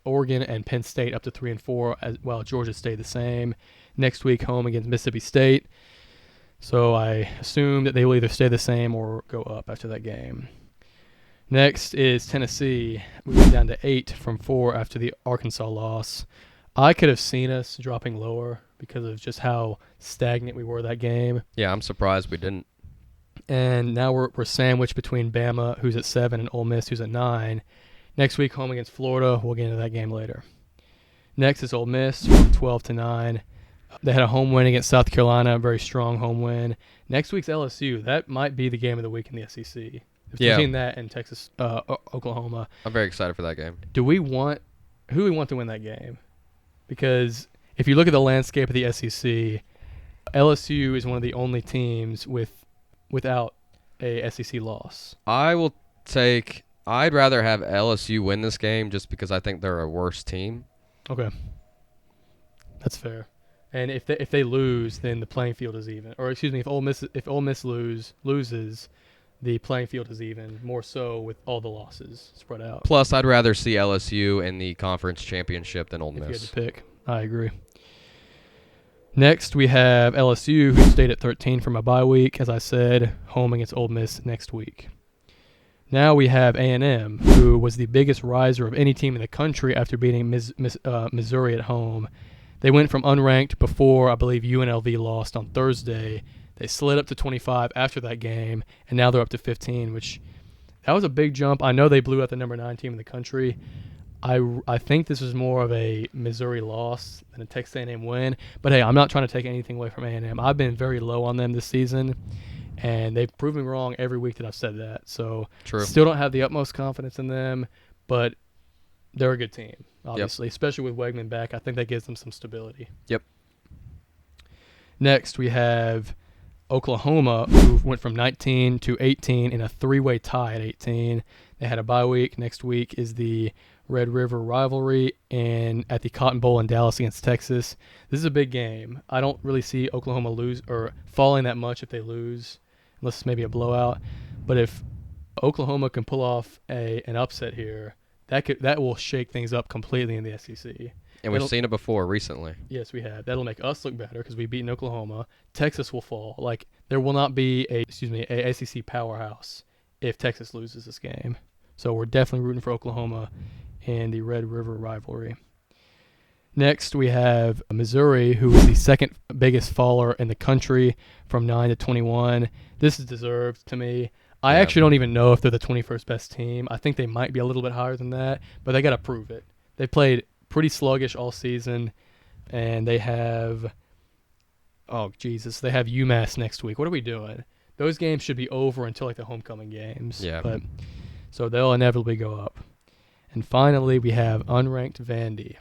Oregon and Penn State up to 3 and 4, while Georgia stayed the same. Next week, home against Mississippi State. So I assume that they will either stay the same or go up after that game. Next is Tennessee. We went down to 8 from 4 after the Arkansas loss. I could have seen us dropping lower because of just how stagnant we were that game. Yeah, I'm surprised we didn't. And now we're sandwiched between Bama, who's at 7, and Ole Miss, who's at 9. Next week, home against Florida. We'll get into that game later. Next is Ole Miss from 12 to 9. They had a home win against South Carolina, a very strong home win. Next week's LSU. That might be the game of the week in the SEC. Between that and Texas, Oklahoma. I'm very excited for that game. Who do we want to win that game? Because if you look at the landscape of the SEC, LSU is one of the only teams without a SEC loss. I'd rather have LSU win this game just because I think they're a worse team. Okay. That's fair. And if they lose, then the playing field is even. Or excuse me, if Ole Miss loses, the playing field is even, more so with all the losses spread out. Plus, I'd rather see LSU in the conference championship than Ole Miss. If you had to pick, I agree. Next, we have LSU, who stayed at 13 from a bye week, as I said, home against Ole Miss next week. Now we have A&M, who was the biggest riser of any team in the country after beating Missouri at home. They went from unranked before, I believe, UNLV lost on Thursday. They slid up to 25 after that game, and now they're up to 15, that was a big jump. I know they blew out the number 9 team in the country. I think this is more of a Missouri loss than a Texas A&M win. But, hey, I'm not trying to take anything away from A&M. I've been very low on them this season, and they've proven me wrong every week that I've said that. So True. Still don't have the utmost confidence in them, but they're a good team, obviously, especially with Wegman back. I think that gives them some stability. Yep. Next, we have Oklahoma, who went from 19 to 18 in a three-way tie at 18. They had a bye week. Next week is the Red River rivalry and at the Cotton Bowl in Dallas against Texas. This is a big game. I don't really see Oklahoma lose or falling that much if they lose, unless it's maybe a blowout. But if Oklahoma can pull off an upset here, that will shake things up completely in the SEC. And we've seen it before recently. Yes, we have. That'll make us look better because we've beaten Oklahoma. Texas will fall. Like, there will not be a SEC powerhouse if Texas loses this game. So we're definitely rooting for Oklahoma in the Red River rivalry. Next, we have Missouri, who is the second biggest faller in the country from 9 to 21. This is deserved to me. I actually don't even know if they're the 21st best team. I think they might be a little bit higher than that, but they got to prove it. They played pretty sluggish all season, and they have they have UMass next week. What are we doing? Those games should be over until like the homecoming games. Yeah. But so they'll inevitably go up. And finally, we have unranked Vandy,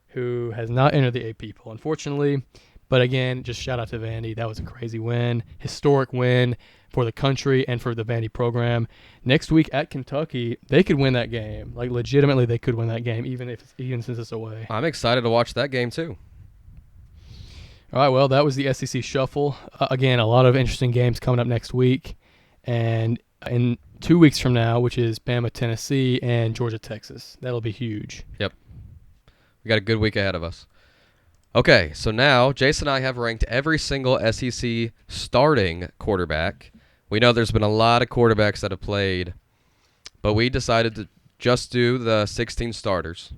who has not entered the AP poll, unfortunately. But again, just shout out to Vandy. That was a crazy win, historic win for the country and for the Vandy program. Next week at Kentucky, they could win that game. Like, legitimately, they could win that game, even since it's away. I'm excited to watch that game too. All right, well, that was the SEC Shuffle. Again, a lot of interesting games coming up next week. And in 2 weeks from now, which is Bama, Tennessee, and Georgia, Texas. That'll be huge. Yep. We got a good week ahead of us. Okay, so now Jason and I have ranked every single SEC starting quarterback. We know there's been a lot of quarterbacks that have played, but we decided to just do the 16 starters.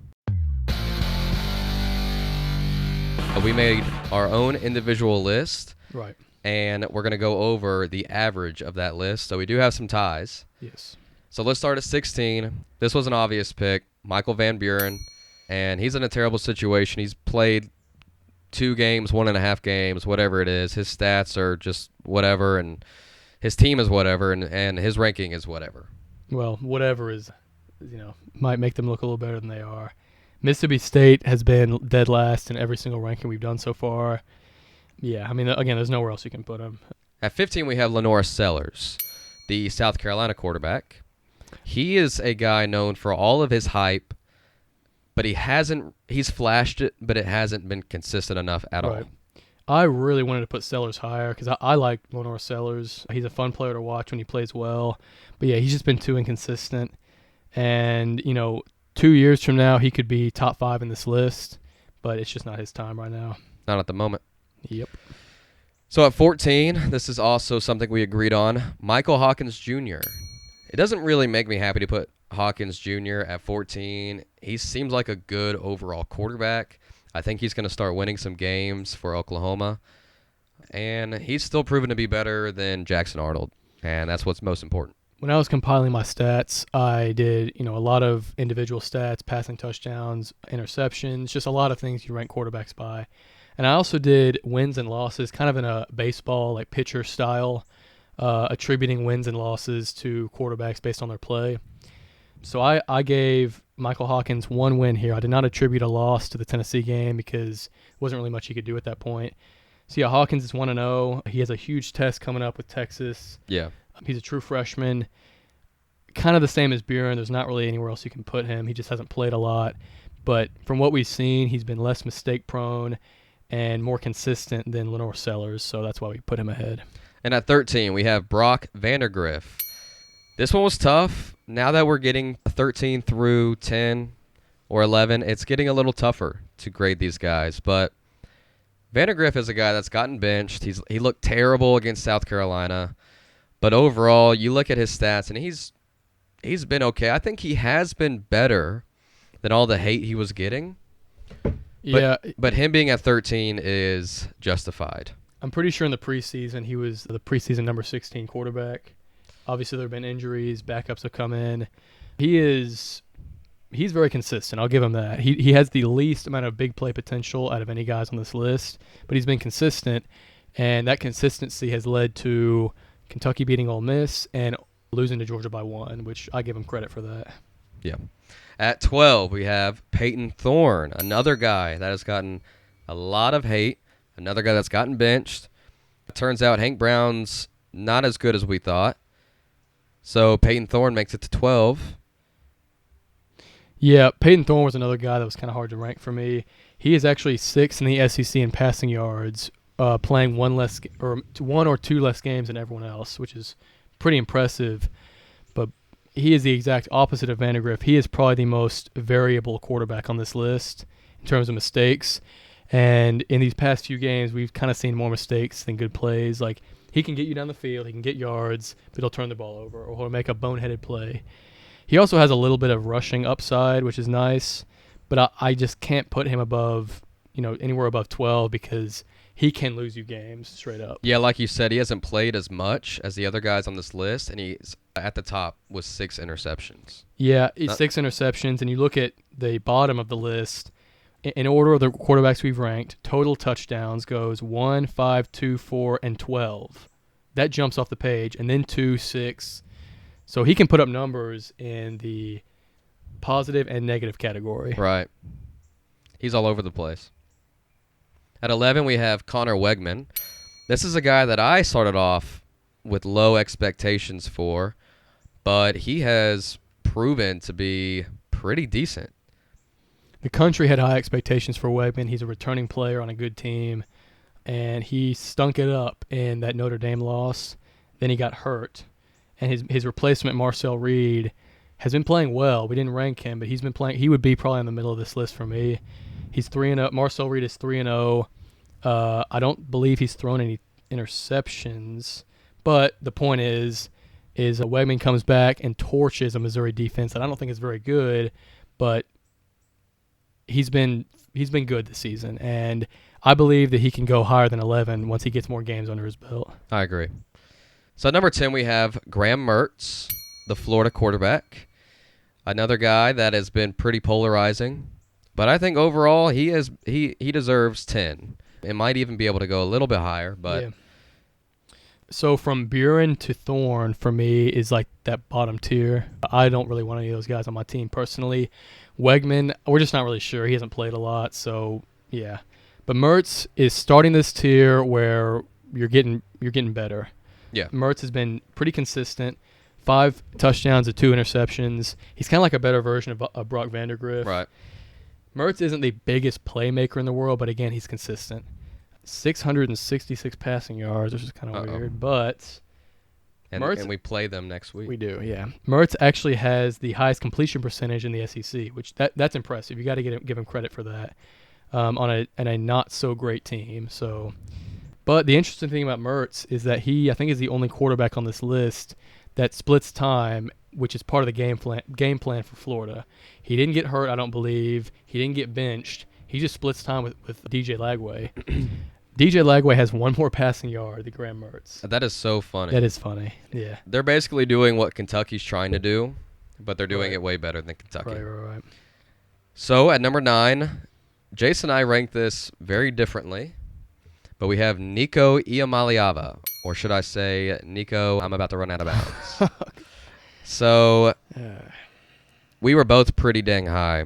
We made our own individual list. Right. And we're going to go over the average of that list. So we do have some ties. Yes. So let's start at 16. This was an obvious pick, Michael Van Buren. And he's in a terrible situation. He's played 2 games, 1.5 games, whatever it is. His stats are just whatever, and his team is whatever, and his ranking is whatever. Well, whatever is, might make them look a little better than they are. Mississippi State has been dead last in every single ranking we've done so far. Yeah, I mean, again, there's nowhere else you can put him. At 15, we have Lenora Sellers, the South Carolina quarterback. He is a guy known for all of his hype, but he's flashed it, but it hasn't been consistent enough at all. I really wanted to put Sellers higher because I like Lenora Sellers. He's a fun player to watch when he plays well. But, yeah, he's just been too inconsistent. And, 2 years from now, he could be top 5 in this list, but it's just not his time right now. Not at the moment. Yep. So at 14, this is also something we agreed on, Michael Hawkins Jr. It doesn't really make me happy to put Hawkins Jr. at 14. He seems like a good overall quarterback. I think he's going to start winning some games for Oklahoma. And he's still proven to be better than Jackson Arnold, and that's what's most important. When I was compiling my stats, I did, a lot of individual stats, passing touchdowns, interceptions, just a lot of things you rank quarterbacks by. And I also did wins and losses, kind of in a baseball, like pitcher style, attributing wins and losses to quarterbacks based on their play. So I gave Michael Hawkins 1 win here. I did not attribute a loss to the Tennessee game because there wasn't really much he could do at that point. So, yeah, Hawkins is 1-0. He has a huge test coming up with Texas. Yeah. He's a true freshman. Kind of the same as Buren. There's not really anywhere else you can put him. He just hasn't played a lot. But from what we've seen, he's been less mistake-prone and more consistent than Lenore Sellers, so that's why we put him ahead. And at 13, we have Brock Vandergriff. This one was tough. Now that we're getting 13 through 10 or 11, it's getting a little tougher to grade these guys. But Vandergriff is a guy that's gotten benched. He looked terrible against South Carolina. But overall, you look at his stats, and he's been okay. I think he has been better than all the hate he was getting. But him being at 13 is justified. I'm pretty sure in the preseason he was the preseason number 16 quarterback. Obviously, there have been injuries. Backups have come in. He's very consistent. I'll give him that. He has the least amount of big play potential out of any guys on this list, but he's been consistent, and that consistency has led to Kentucky beating Ole Miss and losing to Georgia by 1, which I give him credit for that. Yeah. At 12, we have Peyton Thorne, another guy that has gotten a lot of hate, another guy that's gotten benched. It turns out Hank Brown's not as good as we thought. So Peyton Thorne makes it to 12. Yeah, Peyton Thorne was another guy that was kind of hard to rank for me. He is actually 6th in the SEC in passing yards, playing one or two less games than everyone else, which is pretty impressive. But he is the exact opposite of Vandegrift. He is probably the most variable quarterback on this list in terms of mistakes. And in these past few games, we've kind of seen more mistakes than good plays. Like, he can get you down the field, he can get yards, but he'll turn the ball over or he'll make a boneheaded play. He also has a little bit of rushing upside, which is nice, but I just can't put him above, anywhere above 12 because he can lose you games straight up. Yeah, like you said, he hasn't played as much as the other guys on this list, and he's at the top with 6 interceptions. Yeah, 6 interceptions, and you look at the bottom of the list, in order of the quarterbacks we've ranked, total touchdowns goes 1, 5, 2, 4, and 12. That jumps off the page, and then 2, 6. So he can put up numbers in the positive and negative category. Right. He's all over the place. At 11, we have Connor Wegman. This is a guy that I started off with low expectations for, but he has proven to be pretty decent. The country had high expectations for Wegman. He's a returning player on a good team, and he stunk it up in that Notre Dame loss. Then he got hurt, and his replacement, Marcel Reed, has been playing well. We didn't rank him, but he's been playing. He would be probably in the middle of this list for me. He's 3-0. Marcel Reed is 3-0. I don't believe he's thrown any interceptions, but the point is Wegman comes back and torches a Missouri defense that I don't think is very good, but he's been good this season, and I believe that he can go higher than 11 once he gets more games under his belt. I agree. So at number 10, we have Grahm Mertz, the Florida quarterback. Another guy that has been pretty polarizing, but I think overall he deserves 10. It might even be able to go a little bit higher, but yeah. So from Buren to Thorne for me is like that bottom tier. I don't really want any of those guys on my team personally. Wegman, we're just not really sure. He hasn't played a lot, so yeah. But Mertz is starting this tier where you're getting better. Yeah. Mertz has been pretty consistent. 5 touchdowns and 2 interceptions. He's kind of like a better version of Brock Vandegrift. Right. Mertz isn't the biggest playmaker in the world, but again, he's consistent. 666 passing yards, which is kind of weird, but Mertz, and we play them next week. We do, yeah. Mertz actually has the highest completion percentage in the SEC, which that's impressive. You got to give him credit for that on a not so great team. So, but the interesting thing about Mertz is that I think is the only quarterback on this list that splits time, which is part of the game plan for Florida. He didn't get hurt, I don't believe. He didn't get benched. He just splits time with DJ Lagway. DJ Lagway has one more passing yard than Grahm Mertz. That is so funny. That is funny, yeah. They're basically doing what Kentucky's trying to do, but they're doing it way better than Kentucky. Right. So at number 9, Jace and I ranked this very differently, but we have Nico Iamaleava, or should I say Nico, I'm about to run out of bounds. So we were both pretty dang high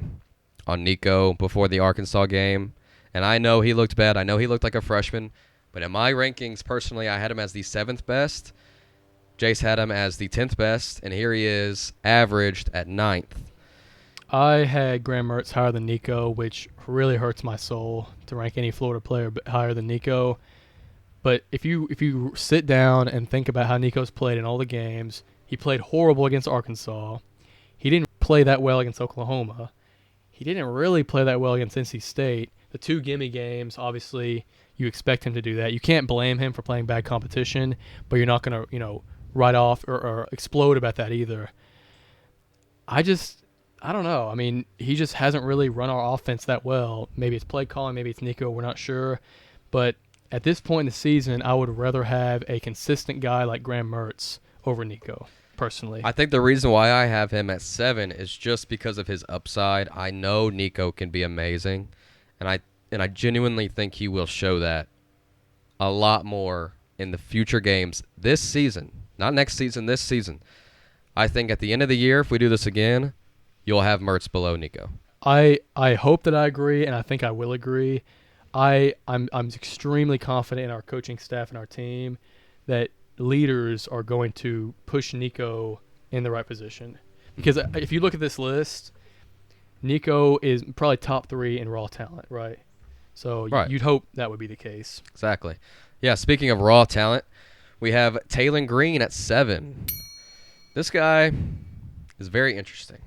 on Nico before the Arkansas game. And I know he looked bad. I know he looked like a freshman. But in my rankings, personally, I had him as the 7th best. Jace had him as the 10th best. And here he is, averaged at 9th. I had Grahm Mertz higher than Nico, which really hurts my soul to rank any Florida player higher than Nico. But if you sit down and think about how Nico's played in all the games, he played horrible against Arkansas. He didn't play that well against Oklahoma. He didn't really play that well against NC State. The 2 gimme games, obviously, you expect him to do that. You can't blame him for playing bad competition, but you're not going to, write off or explode about that either. I don't know. I mean, he just hasn't really run our offense that well. Maybe it's play calling, maybe it's Nico, we're not sure. But at this point in the season, I would rather have a consistent guy like Grahm Mertz over Nico, personally. I think the reason why I have him at 7 is just because of his upside. I know Nico can be amazing. And I genuinely think he will show that a lot more in the future games this season. Not next season, this season. I think at the end of the year, if we do this again, you'll have Mertz below Nico. I hope that I agree, and I think I will agree. I'm extremely confident in our coaching staff and our team that leaders are going to push Nico in the right position. Because if you look at this list, Nico is probably top 3 in raw talent, right? So Right. you'd hope that would be the case. Exactly. Yeah, speaking of raw talent, we have Taylor Green at 7. This guy is very interesting.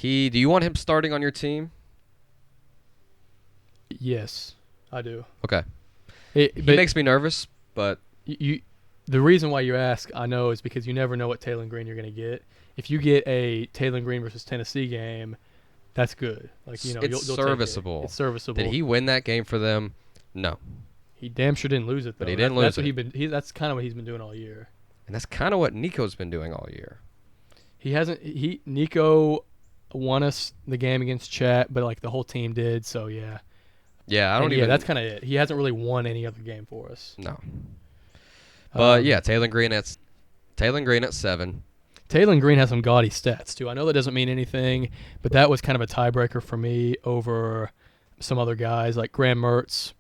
Do you want him starting on your team? Yes, I do. Okay. He makes me nervous, but the reason why you ask, I know, is because you never know what Taylor Green you're going to get. If you get a Taylor Green versus Tennessee game, that's good. Like, you know, it's you'll serviceable. Take it. It's serviceable. Did he win that game for them? No. He damn sure didn't lose it, though. But he didn't lose it. That's kind of what he's been doing all year. And that's kind of what Nico's been doing all year. Nico won us the game against Chat, but like the whole team did, so yeah. Yeah, that's kind of it. He hasn't really won any other game for us. No. But yeah, Taylor Green at 7. Taylor Green has some gaudy stats too. I know that doesn't mean anything, but that was kind of a tiebreaker for me over some other guys like Grahm Mertz.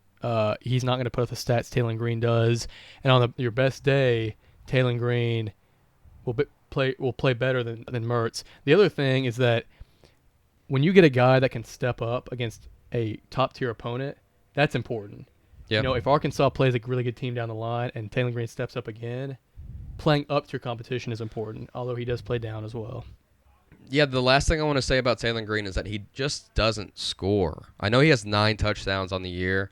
He's not going to put up the stats Taylor Green does, and on your best day, Taylor Green will play better than Mertz. The other thing is that when you get a guy that can step up against a top-tier opponent, that's important. Yep. You know, if Arkansas plays a really good team down the line and Taylor Green steps up again, playing up to your competition is important, although he does play down as well. Yeah, the last thing I want to say about Taylor Green is that he just doesn't score. I know he has 9 touchdowns on the year,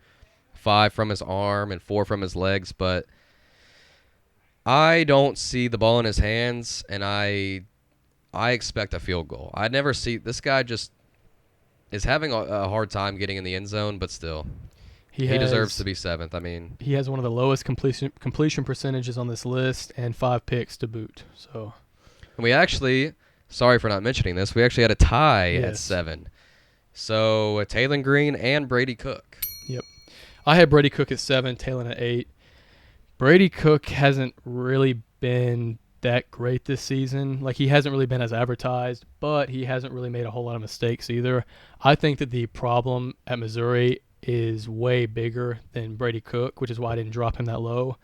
5 from his arm and 4 from his legs, but I don't see the ball in his hands, and I expect a field goal. I never see this guy just is having a hard time getting in the end zone, but still. He deserves to be 7th. I mean, he has one of the lowest completion percentages on this list and 5 picks to boot. So, and we actually, sorry for not mentioning this, we actually had a tie at 7. So Taylor Green and Brady Cook. Yep, I had Brady Cook at 7, Taylor at 8. Brady Cook hasn't really been that great this season. Like, he hasn't really been as advertised, but he hasn't really made a whole lot of mistakes either. I think that the problem at Missouri is way bigger than Brady Cook, which is why I didn't drop him that low.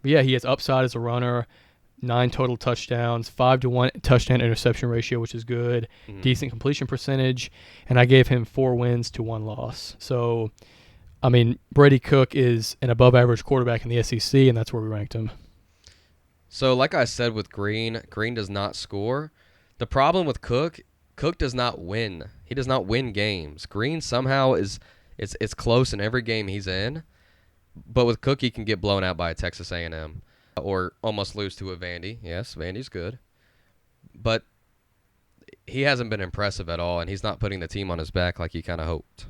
But yeah, he has upside as a runner, 9 total touchdowns, 5-to-1 touchdown interception ratio, which is good, decent completion percentage, and I gave him 4 wins to 1 loss. So, I mean, Brady Cook is an above-average quarterback in the SEC, and that's where we ranked him. So, like I said with Green does not score. The problem with Cook does not win. He does not win games. Green somehow it's close in every game he's in, but with Cook he can get blown out by a Texas A&M or almost lose to a Vandy. Yes, Vandy's good, but he hasn't been impressive at all, and he's not putting the team on his back like he kind of hoped.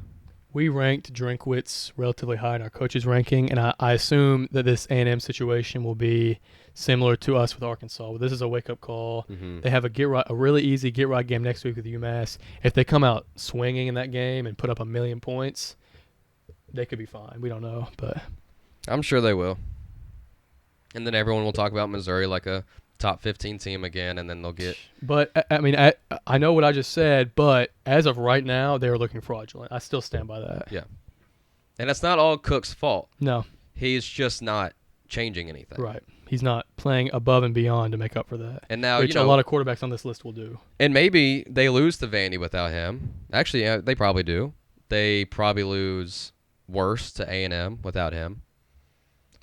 We ranked Drinkwitz relatively high in our coaches' ranking, and I assume that this A&M situation will be similar to us with Arkansas. This is a wake-up call. They have a really easy get-right game next week with UMass. If they come out swinging in that game and put up 1,000,000 points, they could be fine. We don't know, but I'm sure they will. And then everyone will talk about Missouri like a top 15 team again, and then they'll get. But I mean, I know what I just said, but as of right now, they're looking fraudulent. I still stand by that. Yeah, and it's not all Cook's fault. No, he's just not changing anything. Right, he's not playing above and beyond to make up for that. And now, which a lot of quarterbacks on this list will do. And maybe they lose to Vandy without him. Actually, yeah, they probably do. They probably lose worse to A&M without him.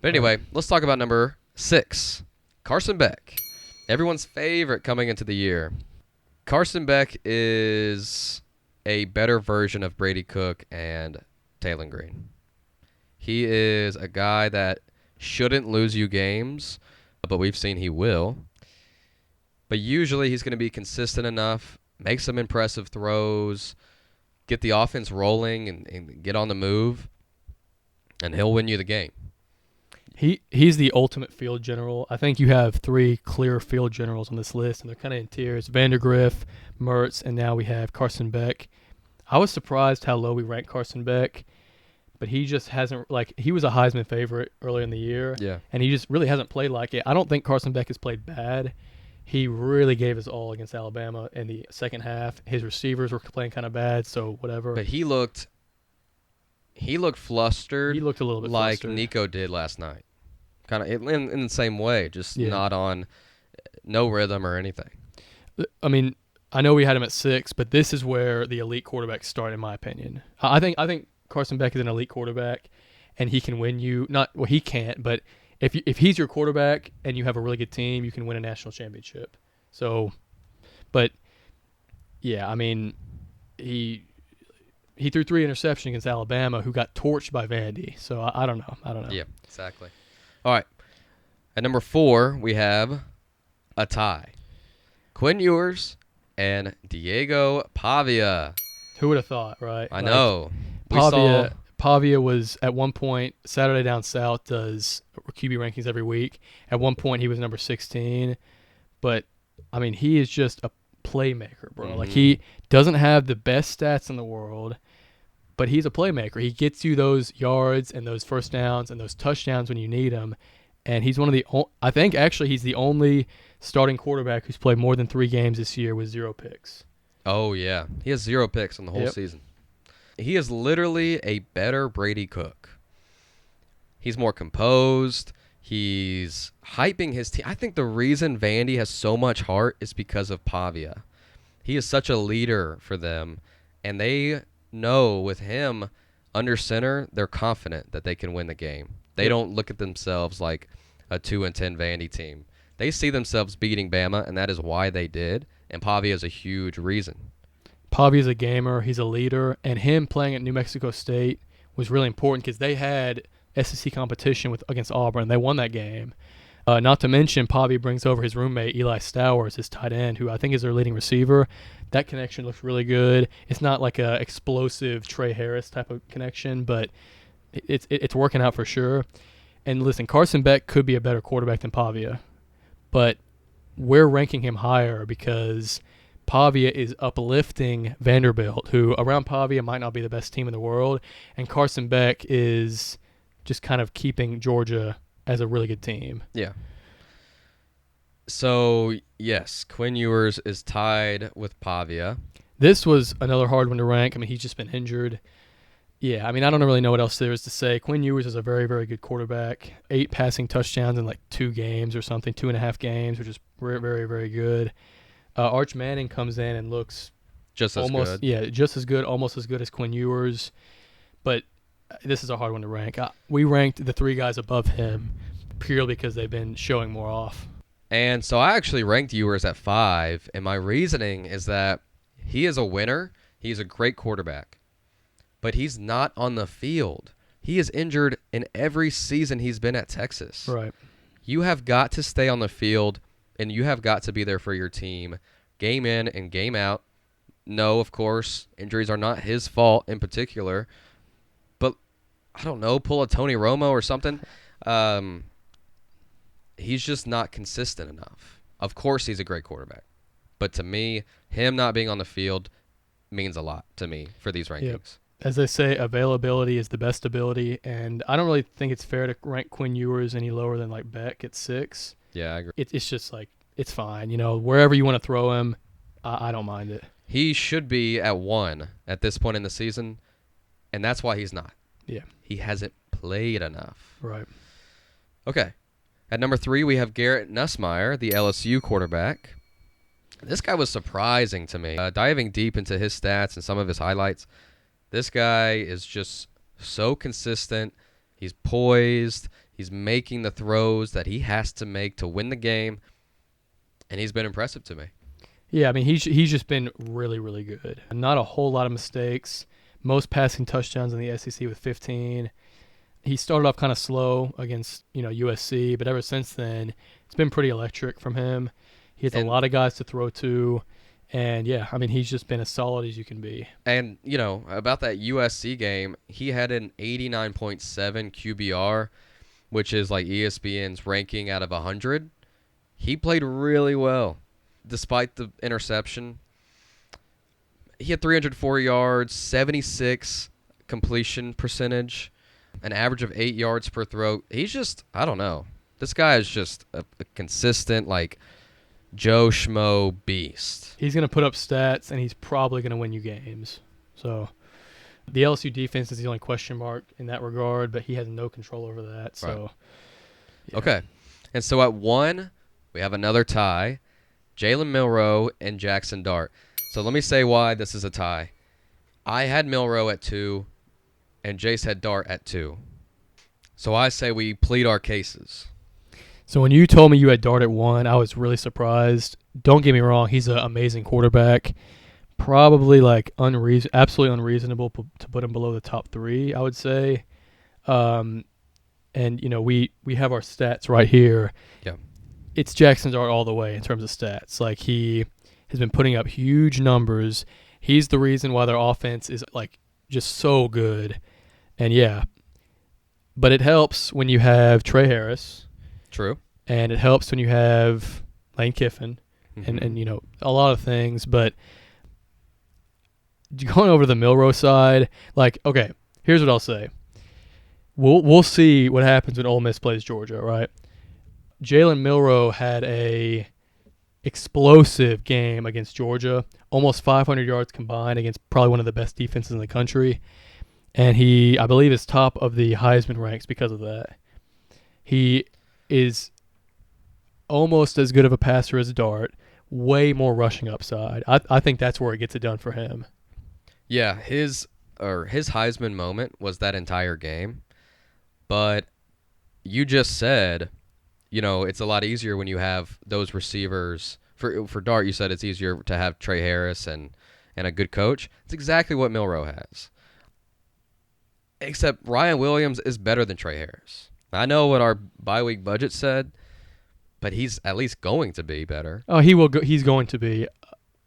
But anyway, let's talk about number 6, Carson Beck. Everyone's favorite coming into the year. Carson Beck is a better version of Brady Cook and Taylor Green. He is a guy that shouldn't lose you games, but we've seen he will. But usually he's going to be consistent enough, make some impressive throws, get the offense rolling and get on the move, and he'll win you the game. He's the ultimate field general. I think you have 3 clear field generals on this list, and they're kind of in tiers. Vandergriff, Mertz, and now we have Carson Beck. I was surprised how low we ranked Carson Beck, but he just hasn't, he was a Heisman favorite earlier in the year, and he just really hasn't played like it. I don't think Carson Beck has played bad. He really gave his all against Alabama in the second half. His receivers were playing kind of bad, so whatever. But he looked He looked flustered. He looked a little bit like flustered. Nico did last night. Kind of in the same way, just Yeah. not on no rhythm or anything. I mean, I know we had him at 6, but this is where the elite quarterbacks start, in my opinion. I think Carson Beck is an elite quarterback, and he can win you. He can't, but if he's your quarterback and you have a really good team, you can win a national championship. So, but yeah, I mean, he threw 3 interceptions against Alabama, who got torched by Vandy. So I don't know. Yeah, exactly. All right. At number 4, we have a tie. Quinn Ewers and Diego Pavia. Who would have thought, right? I know. We saw Pavia was at one point, Saturday Down South does QB rankings every week. At one point, he was number 16. But, I mean, he is just a playmaker, bro. Mm-hmm. Like, he doesn't have the best stats in the world, but he's a playmaker. He gets you those yards and those first downs and those touchdowns when you need them. And he's one of the I think actually he's the only starting quarterback who's played more than 3 games this year with 0 picks. Oh, yeah. He has 0 picks on the whole season. He is literally a better Brady Cook. He's more composed. He's hyping his team. I think the reason Vandy has so much heart is because of Pavia. He is such a leader for them, and they know with him under center, they're confident that they can win the game. They don't look at themselves like a 2-10 Vandy team. They see themselves beating Bama, and that is why they did, and Pavia is a huge reason. Pavia's a gamer. He's a leader, and him playing at New Mexico State was really important because they had SEC competition against Auburn. They won that game. Not to mention, Pavia brings over his roommate, Eli Stowers, his tight end, who I think is their leading receiver. That connection looks really good. It's not like a explosive Trey Harris type of connection, but it's working out for sure. And listen, Carson Beck could be a better quarterback than Pavia, but we're ranking him higher because Pavia is uplifting Vanderbilt, who around Pavia might not be the best team in the world, and Carson Beck is just kind of keeping Georgia as a really good team. Yeah. So, yes, Quinn Ewers is tied with Pavia. This was another hard one to rank. I mean, he's just been injured. Yeah, I mean, I don't really know what else there is to say. Quinn Ewers is a very, very good quarterback. 8 passing touchdowns in like 2 games or something, 2.5 games, which is very, very, very good. Arch Manning comes in and looks just as good. Yeah, just as good, almost as good as Quinn Ewers. But this is a hard one to rank. We ranked the 3 guys above him purely because they've been showing more off. And so I actually ranked Ewers at 5, and my reasoning is that he is a winner. He's a great quarterback. But he's not on the field. He is injured in every season he's been at Texas. Right. You have got to stay on the field, and you have got to be there for your team, game in and game out. No, of course, injuries are not his fault in particular. But, I don't know, pull a Tony Romo or something. He's just not consistent enough. Of course he's a great quarterback. But to me, him not being on the field means a lot to me for these rankings. Yep. As they say, availability is the best ability, and I don't really think it's fair to rank Quinn Ewers any lower than like Beck at 6. Yeah, I agree. It's just like, it's fine. You know, wherever you want to throw him, I don't mind it. He should be at 1 at this point in the season, and that's why he's not. Yeah. He hasn't played enough. Right. Okay. At number 3, we have Garrett Nussmeier, the LSU quarterback. This guy was surprising to me. Diving deep into his stats and some of his highlights, this guy is just so consistent. He's poised. He's making the throws that he has to make to win the game, and he's been impressive to me. Yeah, I mean, he's just been really, really good. Not a whole lot of mistakes. Most passing touchdowns in the SEC with 15. He started off kind of slow against, USC, but ever since then, it's been pretty electric from him. He has a lot of guys to throw to. And, yeah, I mean, he's just been as solid as you can be. And, about that USC game, he had an 89.7 QBR, which is like ESPN's ranking out of 100. He played really well, despite the interception. He had 304 yards, 76 completion percentage, an average of 8 yards per throw. He's just, I don't know. This guy is just a consistent, like, Joe Schmo beast. He's going to put up stats, and he's probably going to win you games. So, The LSU defense is the only question mark in that regard, but he has no control over that. So, Right. yeah. Okay. And so at 1, we have another tie. Jalen Milroe and Jackson Dart. So let me say why this is a tie. I had Milroe at 2, and Jace had Dart at 2. So I say we plead our cases. So when you told me you had Dart at 1, I was really surprised. Don't get me wrong, he's an amazing quarterback. Probably like absolutely unreasonable to put him below the top 3, I would say. And we have our stats right here. Yeah. It's Jackson Dart all the way in terms of stats. Like, he has been putting up huge numbers. He's the reason why their offense is like just so good. And yeah, but it helps when you have Trey Harris. True. And it helps when you have Lane Kiffin and a lot of things. But going over to the Milroe side, like, okay, here's what I'll say. We'll see what happens when Ole Miss plays Georgia, right? Jalen Milroe had a explosive game against Georgia, almost 500 yards combined against probably one of the best defenses in the country. And he, I believe, is top of the Heisman ranks because of that. He is almost as good of a passer as Dart, way more rushing upside. I think that's where it gets it done for him. Yeah, his Heisman moment was that entire game. But you just said, it's a lot easier when you have those receivers. For Dart, you said it's easier to have Trey Harris and a good coach. It's exactly what Milroe has. Except Ryan Williams is better than Trey Harris. I know what our bye-week budget said, but he's at least going to be better. Oh, he will. He's going to be.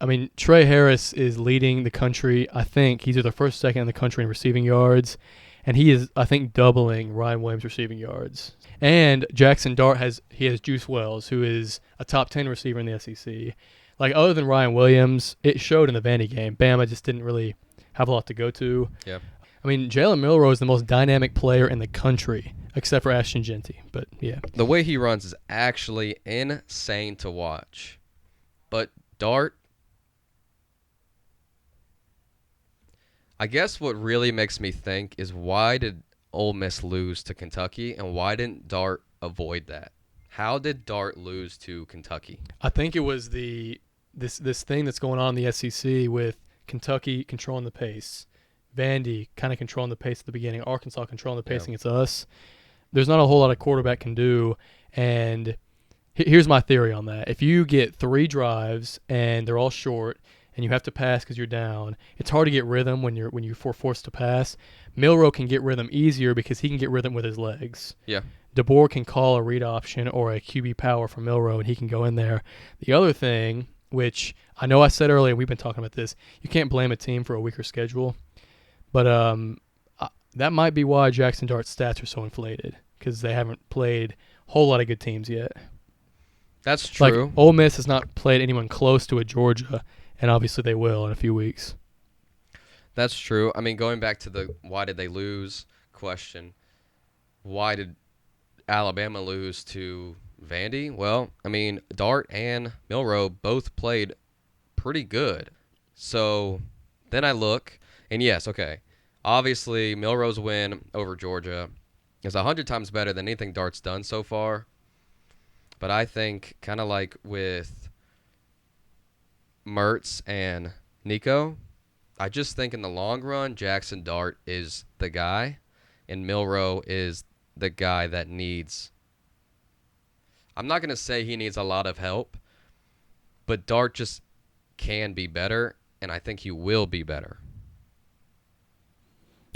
I mean, Trey Harris is leading the country. I think he's either first, second in the country in receiving yards. And he is, I think, doubling Ryan Williams' receiving yards. And Jackson Dart has Juice Wells, who is a top 10 receiver in the SEC. Like, other than Ryan Williams, it showed in the Vandy game. Bama just didn't really have a lot to go to. Yeah. I mean, Jalen Milroe is the most dynamic player in the country, except for Ashton Genty. But, yeah. The way he runs is actually insane to watch. But Dart, I guess what really makes me think is, why did Ole Miss lose to Kentucky, and why didn't Dart avoid that? How did Dart lose to Kentucky? I think it was this thing that's going on in the SEC with Kentucky controlling the pace, Vandy kind of controlling the pace at the beginning, Arkansas controlling the pace against us. There's not a whole lot a quarterback can do, and here's my theory on that. If you get 3 drives and they're all short, and you have to pass because you're down, it's hard to get rhythm when you're forced to pass. Milroe can get rhythm easier because he can get rhythm with his legs. Yeah. DeBoer can call a read option or a QB power from Milroe, and he can go in there. The other thing, which I know I said earlier, we've been talking about this, you can't blame a team for a weaker schedule, but that might be why Jackson Dart's stats are so inflated, because they haven't played a whole lot of good teams yet. That's true. Like, Ole Miss has not played anyone close to a Georgia, and obviously they will in a few weeks. That's true. I mean, going back to the why did they lose question, why did Alabama lose to Vandy? Well, I mean, Dart and Milroe both played pretty good. So then I look, and yes, okay, obviously Milroe's win over Georgia is 100 times better than anything Dart's done so far. But I think, kind of like with Mertz and Nico, I just think in the long run, Jackson Dart is the guy, and Milroe is the guy that needs. I'm not going to say he needs a lot of help, but Dart just can be better, and I think he will be better.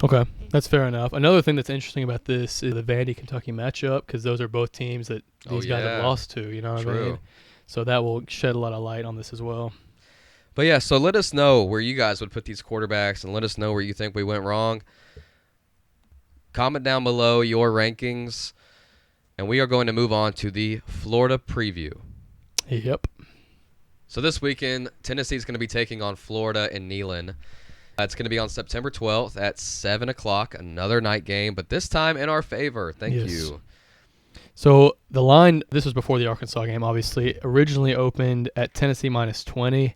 Okay, that's fair enough. Another thing that's interesting about this is the Vandy-Kentucky matchup, because those are both teams that these guys have lost to, you know what I mean? So that will shed a lot of light on this as well. But yeah, so let us know where you guys would put these quarterbacks, and let us know where you think we went wrong. Comment down below your rankings, and we are going to move on to the Florida preview. Yep. So this weekend, Tennessee is going to be taking on Florida in Neyland. It's going to be on September 12th at 7 o'clock, another night game, but this time in our favor. Thank you. So the line, this was before the Arkansas game, obviously, originally opened at Tennessee -20.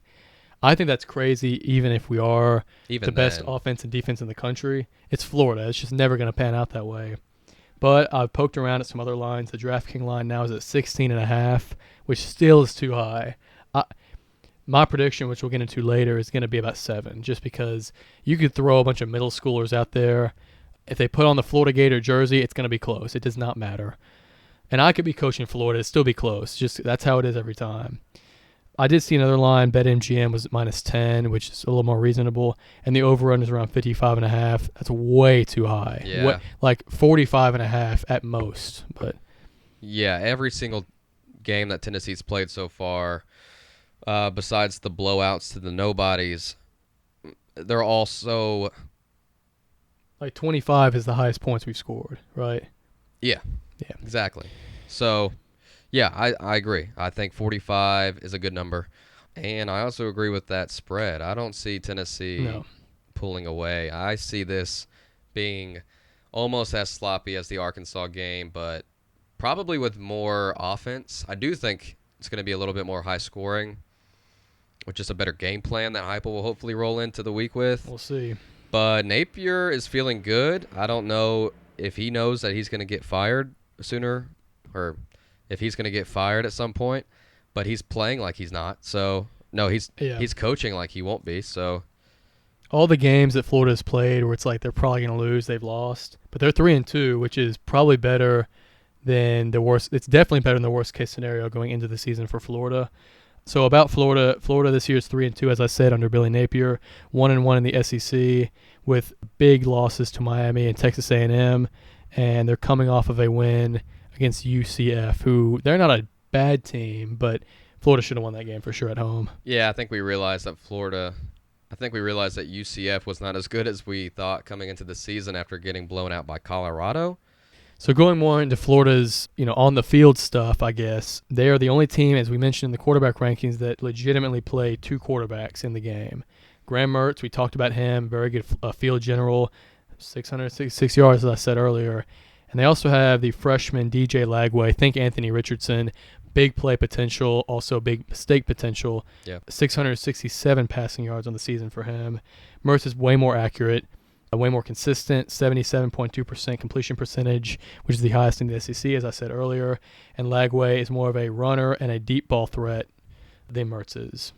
I think that's crazy. Even if we are Even the best then. offense and defense in the country, it's Florida. It's just never going to pan out that way. But I've poked around at some other lines. The DraftKings line now is at 16.5, which still is too high. My prediction, which we'll get into later, is going to be about 7, just because you could throw a bunch of middle schoolers out there. If they put on the Florida Gator jersey, it's going to be close. It does not matter. And I could be coaching Florida. It'd still be close. Just that's how it is every time. I did see another line. BetMGM was -10, which is a little more reasonable. And the over-run is around 55.5. That's way too high. Yeah. Like 45.5 at most. But Yeah, every single game that Tennessee's played so far, besides the blowouts to the nobodies, they're all so... like 25 is the highest points we've scored, right? Yeah, exactly. So, yeah, I agree. I think 45 is a good number. And I also agree with that spread. I don't see Tennessee pulling away. I see this being almost as sloppy as the Arkansas game, but probably with more offense. I do think it's going to be a little bit more high scoring, with just a better game plan that Heupel will hopefully roll into the week with. We'll see. But Napier is feeling good. I don't know if he knows that he's going to get fired sooner, or if he's going to get fired at some point, but he's playing like he's not. So, no, he's coaching like he won't be. So, all the games that Florida's played where it's like they're probably going to lose, they've lost. But they're 3-2, which is probably better than the worst. It's definitely better than the worst case scenario going into the season for Florida. So about Florida this year is 3-2, as I said, under Billy Napier, 1-1 in the SEC with big losses to Miami and Texas A&M, and they're coming off of a win against UCF, who they're not a bad team, but Florida should have won that game for sure at home. Yeah, I think we realized that UCF was not as good as we thought coming into the season after getting blown out by Colorado. So going more into Florida's, on the field stuff, I guess, they are the only team, as we mentioned in the quarterback rankings, that legitimately play 2 quarterbacks in the game. Grahm Mertz, we talked about him, very good field general, 666 yards, as I said earlier. And they also have the freshman DJ Lagway, think Anthony Richardson, big play potential, also big mistake potential. Yeah. 667 passing yards on the season for him. Mertz is way more accurate. Way more consistent, 77.2% completion percentage, which is the highest in the SEC, as I said earlier. And Lagway is more of a runner and a deep ball threat than Mertz is.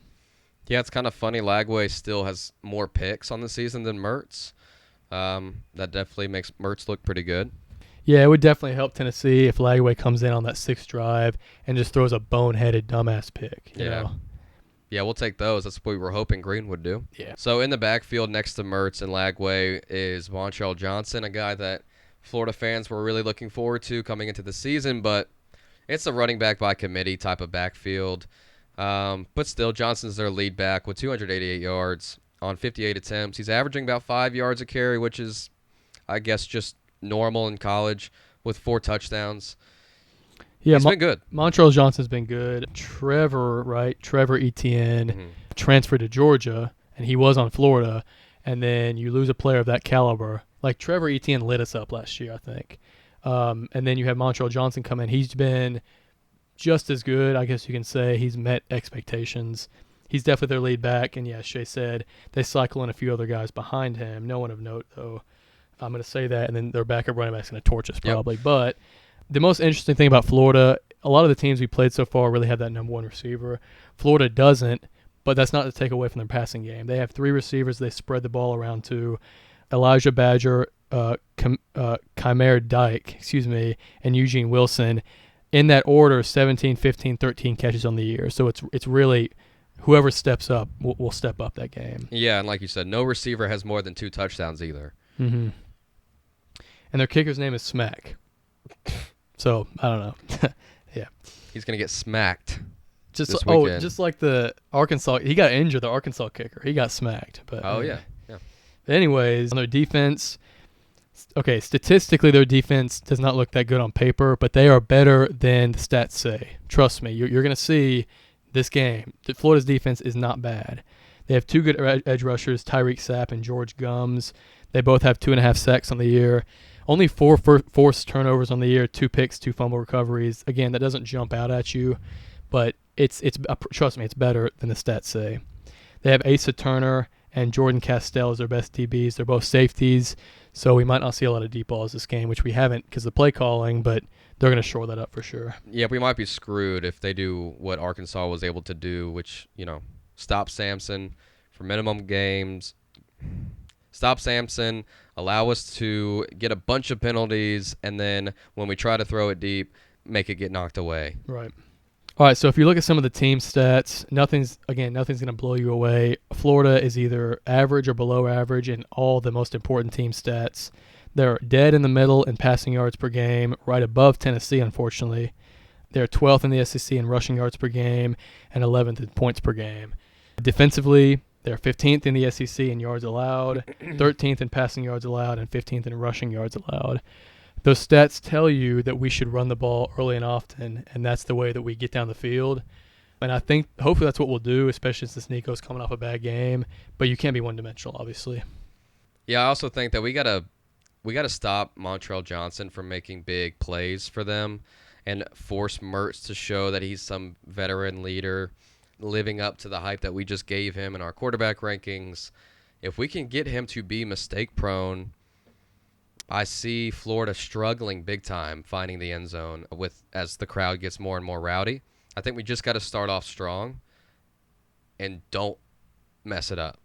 Yeah, it's kind of funny. Lagway still has more picks on the season than Mertz. That definitely makes Mertz look pretty good. Yeah, it would definitely help Tennessee if Lagway comes in on that 6th drive and just throws a boneheaded dumbass pick. You know? Yeah, we'll take those. That's what we were hoping Green would do. Yeah. So in the backfield next to Mertz and Lagway is Montreal Johnson, a guy that Florida fans were really looking forward to coming into the season, but it's a running back by committee type of backfield. But still, Johnson's their lead back with 288 yards on 58 attempts. He's averaging about 5 yards a carry, which is, I guess, just normal in college, with 4 touchdowns. Yeah, he's been good. Montreal Johnson's been good. Trevor Etienne transferred to Georgia, and he was on Florida. And then you lose a player of that caliber. Like Trevor Etienne lit us up last year, I think. And then you have Montreal Johnson come in. He's been just as good, I guess you can say. He's met expectations. He's definitely their lead back. And, yeah, Shea said they cycle in a few other guys behind him. No one of note, though. I'm going to say that, and then their backup running back's going to torch us probably. Yep. But the most interesting thing about Florida, a lot of the teams we played so far really have that number 1 receiver. Florida doesn't, but that's not to take away from their passing game. They have 3 receivers they spread the ball around to: Elijah Badger, Chimere Dyke, and Eugene Wilson. In that order, 17, 15, 13 catches on the year. So it's really whoever steps up will step up that game. Yeah, and like you said, no receiver has more than 2 touchdowns either. Mm-hmm. And their kicker's name is Smack. So, I don't know. Yeah. He's going to get smacked just this weekend. Just like the Arkansas. He got injured, the Arkansas kicker. He got smacked. But yeah. Anyways, on their defense, okay, statistically their defense does not look that good on paper, but they are better than the stats say. Trust me. You're going to see this game. Florida's defense is not bad. They have 2 good edge rushers, Tyreek Sapp and George Gums. They both have 2.5 sacks on the year. Only 4 forced turnovers on the year, 2 picks, 2 fumble recoveries. Again, that doesn't jump out at you, but it's trust me, it's better than the stats say. They have Asa Turner and Jordan Castell as their best DBs. They're both safeties, so we might not see a lot of deep balls this game, which we haven't because of the play calling, but they're going to shore that up for sure. Yeah, we might be screwed if they do what Arkansas was able to do, which, stop Sampson for minimum games. Stop Sampson, allow us to get a bunch of penalties, and then when we try to throw it deep, make it get knocked away. Right. All right, so if you look at some of the team stats, nothing's going to blow you away. Florida is either average or below average in all the most important team stats. They're dead in the middle in passing yards per game, right above Tennessee, unfortunately. They're 12th in the SEC in rushing yards per game and 11th in points per game. Defensively, they're 15th in the SEC in yards allowed, 13th in passing yards allowed, and 15th in rushing yards allowed. Those stats tell you that we should run the ball early and often, and that's the way that we get down the field. And I think hopefully that's what we'll do, especially since Nico's coming off a bad game. But you can't be one-dimensional, obviously. Yeah, I also think that we gotta stop Montrell Johnson from making big plays for them and force Mertz to show that he's some veteran leader living up to the hype that we just gave him in our quarterback rankings. If we can get him to be mistake-prone, I see Florida struggling big time finding the end zone as the crowd gets more and more rowdy. I think we just got to start off strong and don't mess it up.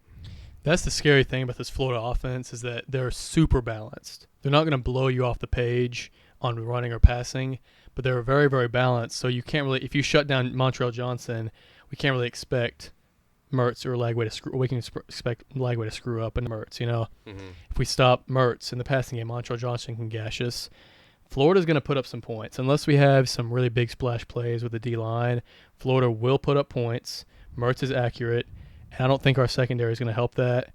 That's the scary thing about this Florida offense is that they're super balanced. They're not going to blow you off the page on running or passing, but they're very, very balanced. So you can't really, if you shut down Montrell Johnson, we can't really expect Mertz or Lagway to screw. We can expect Lagway to screw up in Mertz. If we stop Mertz in the passing game, Montrell Johnson can gash us. Florida's going to put up some points unless we have some really big splash plays with the D line. Florida will put up points. Mertz is accurate, and I don't think our secondary is going to help that.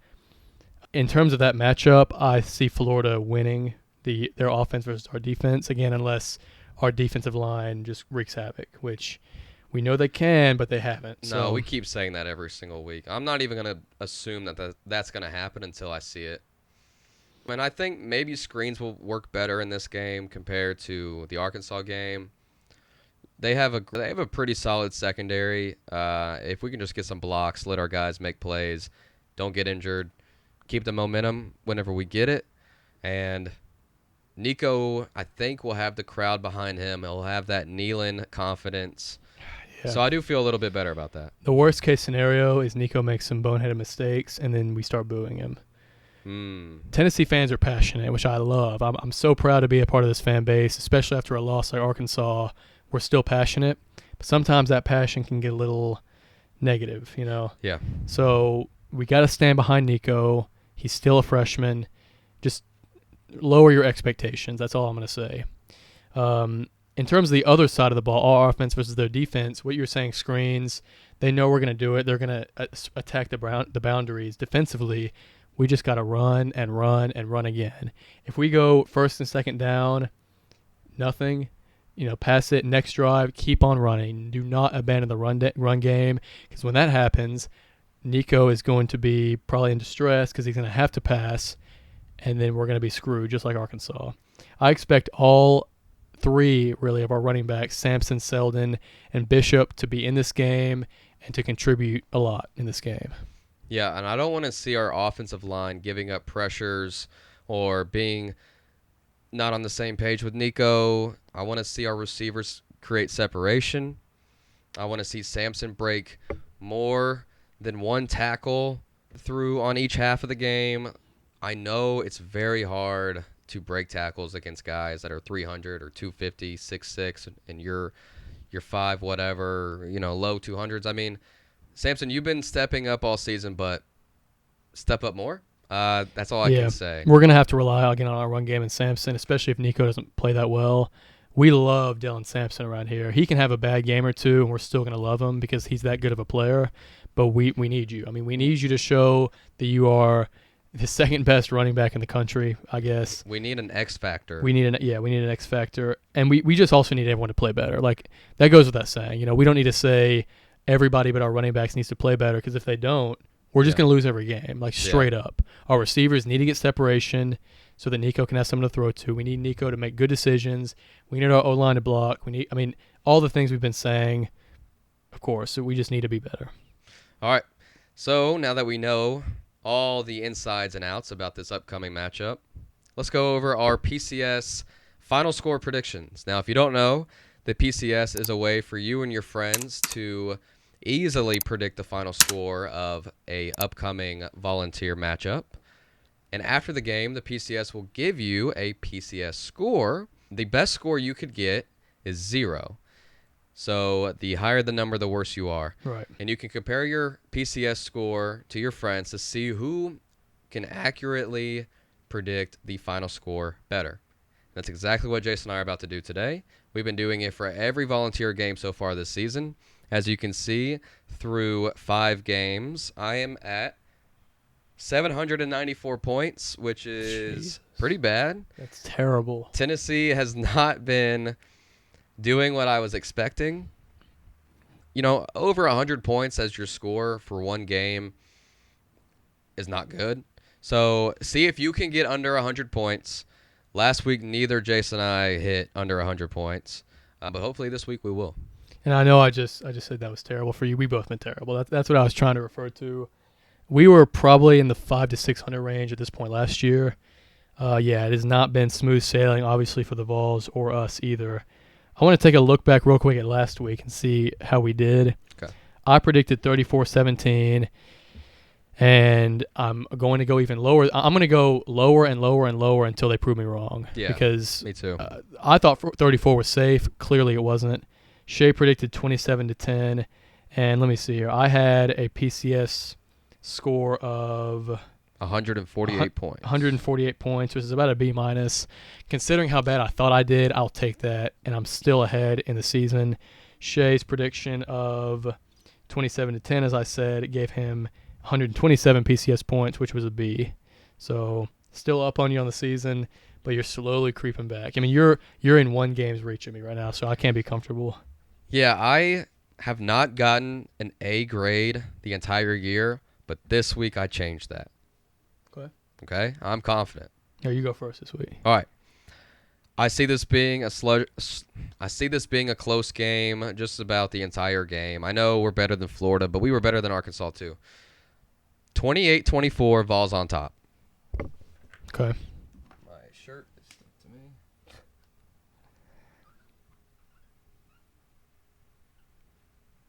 In terms of that matchup, I see Florida winning their offense versus our defense again, unless our defensive line just wreaks havoc, which we know they can, but they haven't. No, we keep saying that every single week. I'm not even going to assume that's going to happen until I see it. And I think maybe screens will work better in this game compared to the Arkansas game. They have a pretty solid secondary. If we can just get some blocks, let our guys make plays, don't get injured, keep the momentum whenever we get it. And Nico, I think, will have the crowd behind him. He'll have that kneeling confidence. Yeah. So I do feel a little bit better about that. The worst case scenario is Nico makes some boneheaded mistakes, and then we start booing him. Tennessee fans are passionate, which I love. I'm so proud to be a part of this fan base, especially after a loss like Arkansas. We're still passionate, but sometimes that passion can get a little negative, Yeah. So we got to stand behind Nico. He's still a freshman. Just lower your expectations. That's all I'm going to say. In terms of the other side of the ball, our offense versus their defense, what you're saying, screens, they know we're going to do it. They're going to attack the boundaries. Defensively, we just got to run and run and run again. If we go first and second down, nothing, pass it, next drive, keep on running. Do not abandon the run game, because when that happens, Nico is going to be probably in distress because he's going to have to pass, and then we're going to be screwed just like Arkansas. I expect all three, really, of our running backs, Sampson, Selden, and Bishop, to be in this game and to contribute a lot in this game. Yeah, and I don't want to see our offensive line giving up pressures or being not on the same page with Nico. I want to see our receivers create separation. I want to see Sampson break more than one tackle through on each half of the game. I know it's very hard to break tackles against guys that are 300 or 250, 6'6", and you're 5 whatever, low 200s. I mean, Sampson, you've been stepping up all season, but step up more. That's all I can say. We're going to have to rely again on our run game and Sampson, especially if Nico doesn't play that well. We love Dylan Sampson around here. He can have a bad game or two, and we're still going to love him because he's that good of a player. But we need you. I mean, we need you to show that you are the second best running back in the country, I guess. We need an X factor. We need an X factor. And we just also need everyone to play better. Like, that goes without saying. We don't need to say everybody but our running backs needs to play better, because if they don't, we're just going to lose every game, straight up. Our receivers need to get separation so that Nico can have someone to throw to. We need Nico to make good decisions. We need our O-line to block. All the things we've been saying, of course. So we just need to be better. All right. So now that we know all the insides and outs about this upcoming matchup, let's go over our PCS final score predictions. Now, if you don't know, the PCS is a way for you and your friends to easily predict the final score of a upcoming volunteer matchup. And after the game, the PCS will give you a PCS score. The best score you could get is 0. So the higher the number, the worse you are. Right. And you can compare your PCS score to your friends to see who can accurately predict the final score better. That's exactly what Jason and I are about to do today. We've been doing it for every volunteer game so far this season. As you can see, through 5 games, I am at 794 points, which is Jesus. pretty bad. That's terrible. Tennessee has not been doing what I was expecting. You know, over 100 points as your score for one game is not good. So see if you can get under 100 points. Last week, neither Jason and I hit under 100 points. But hopefully this week we will. And I know I just said that was terrible for you. We both been terrible. That's what I was trying to refer to. We were probably in the 500 to 600 range at this point last year. Yeah, it has not been smooth sailing, obviously, for the Vols or us either. I want to take a look back real quick at last week and see how we did. Okay. I predicted 34-17, and I'm going to go even lower. I'm going to go lower and lower and lower until they prove me wrong. Yeah, because me too. I thought 34 was safe. Clearly it wasn't. Shea predicted 27-10, and let me see here. I had a PCS score of 148 points. 148 points, which is about a B-. Considering how bad I thought I did, I'll take that, and I'm still ahead in the season. Shea's prediction of 27-10, as I said, gave him 127 PCS points, which was a B. So still up on you on the season, but you're slowly creeping back. I mean, you're in 1 game's reach of me right now, so I can't be comfortable. Yeah, I have not gotten an A grade the entire year, but this week I changed that. Okay, I'm confident. Here, you go first this week. All right. I see this being a close game just about the entire game. I know we're better than Florida, but we were better than Arkansas too. 28-24, Vols on top. Okay. My shirt is stuck to me.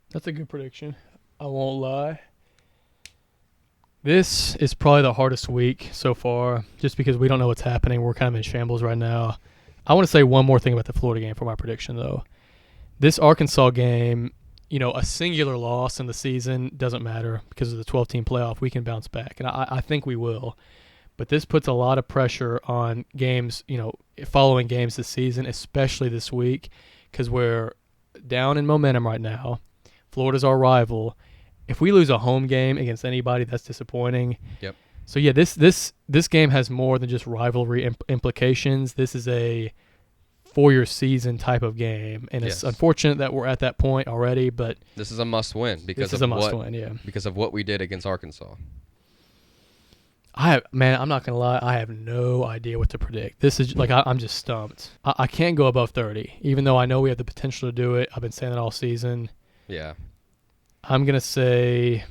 That's a good prediction. I won't lie. This is probably the hardest week so far, just because we don't know what's happening. We're kind of in shambles right now. I want to say one more thing about the Florida game for my prediction, though. This Arkansas game, you know, a singular loss in the season doesn't matter because of the 12-team playoff. We can bounce back, and I think we will. But this puts a lot of pressure on games, you know, following games this season, especially this week, because we're down in momentum right now. Florida's our rival. If we lose a home game against anybody, that's disappointing. Yep. So yeah, this game has more than just rivalry implications. This is a for your season type of game, and it's unfortunate that we're at that point already. But this is a must-win because because of what we did against Arkansas. I'm not gonna lie, I have no idea what to predict. This is like I'm just stumped. I can't go above 30, even though I know we have the potential to do it. I've been saying that all season. Yeah. I'm going to say,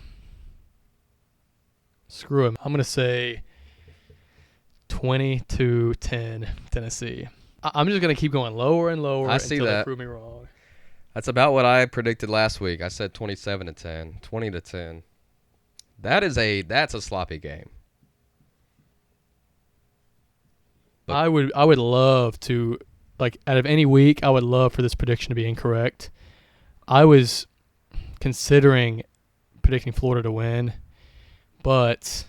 screw him. I'm going to say 20-10 Tennessee. I'm just going to keep going lower and lower until they prove me wrong. That's about what I predicted last week. I said 27-10, 20-10. That's a sloppy game. But I would love to, like, out of any week, I would love for this prediction to be incorrect. I was considering predicting Florida to win, but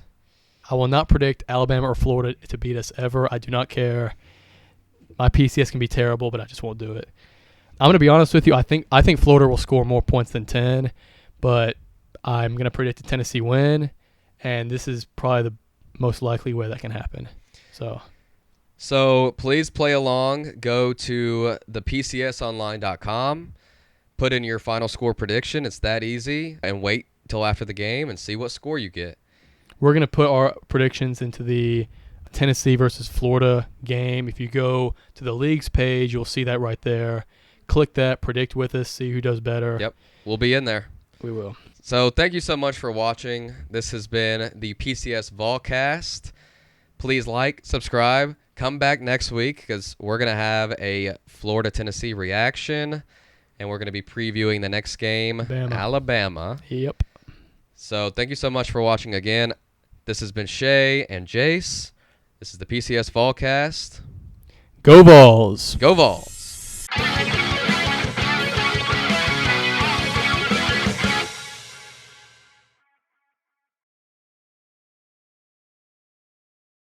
I will not predict Alabama or Florida to beat us ever. I do not care. My PCS can be terrible, but I just won't do it. I'm going to be honest with you. I think Florida will score more points than 10, but I'm going to predict a Tennessee win, and this is probably the most likely way that can happen. So please play along. Go to thepcsonline.com. Put in your final score prediction. It's that easy. And wait till after the game and see what score you get. We're going to put our predictions into the Tennessee versus Florida game. If you go to the league's page, you'll see that right there. Click that, predict with us, see who does better. Yep, we'll be in there. We will. So thank you so much for watching. This has been the PCS Volcast. Please like, subscribe, come back next week because we're going to have a Florida-Tennessee reaction, and we're going to be previewing the next game, Alabama. Yep. So thank you so much for watching again. This has been Shea and Jace. This is the PCS Volcast. Go Vols. Go Vols.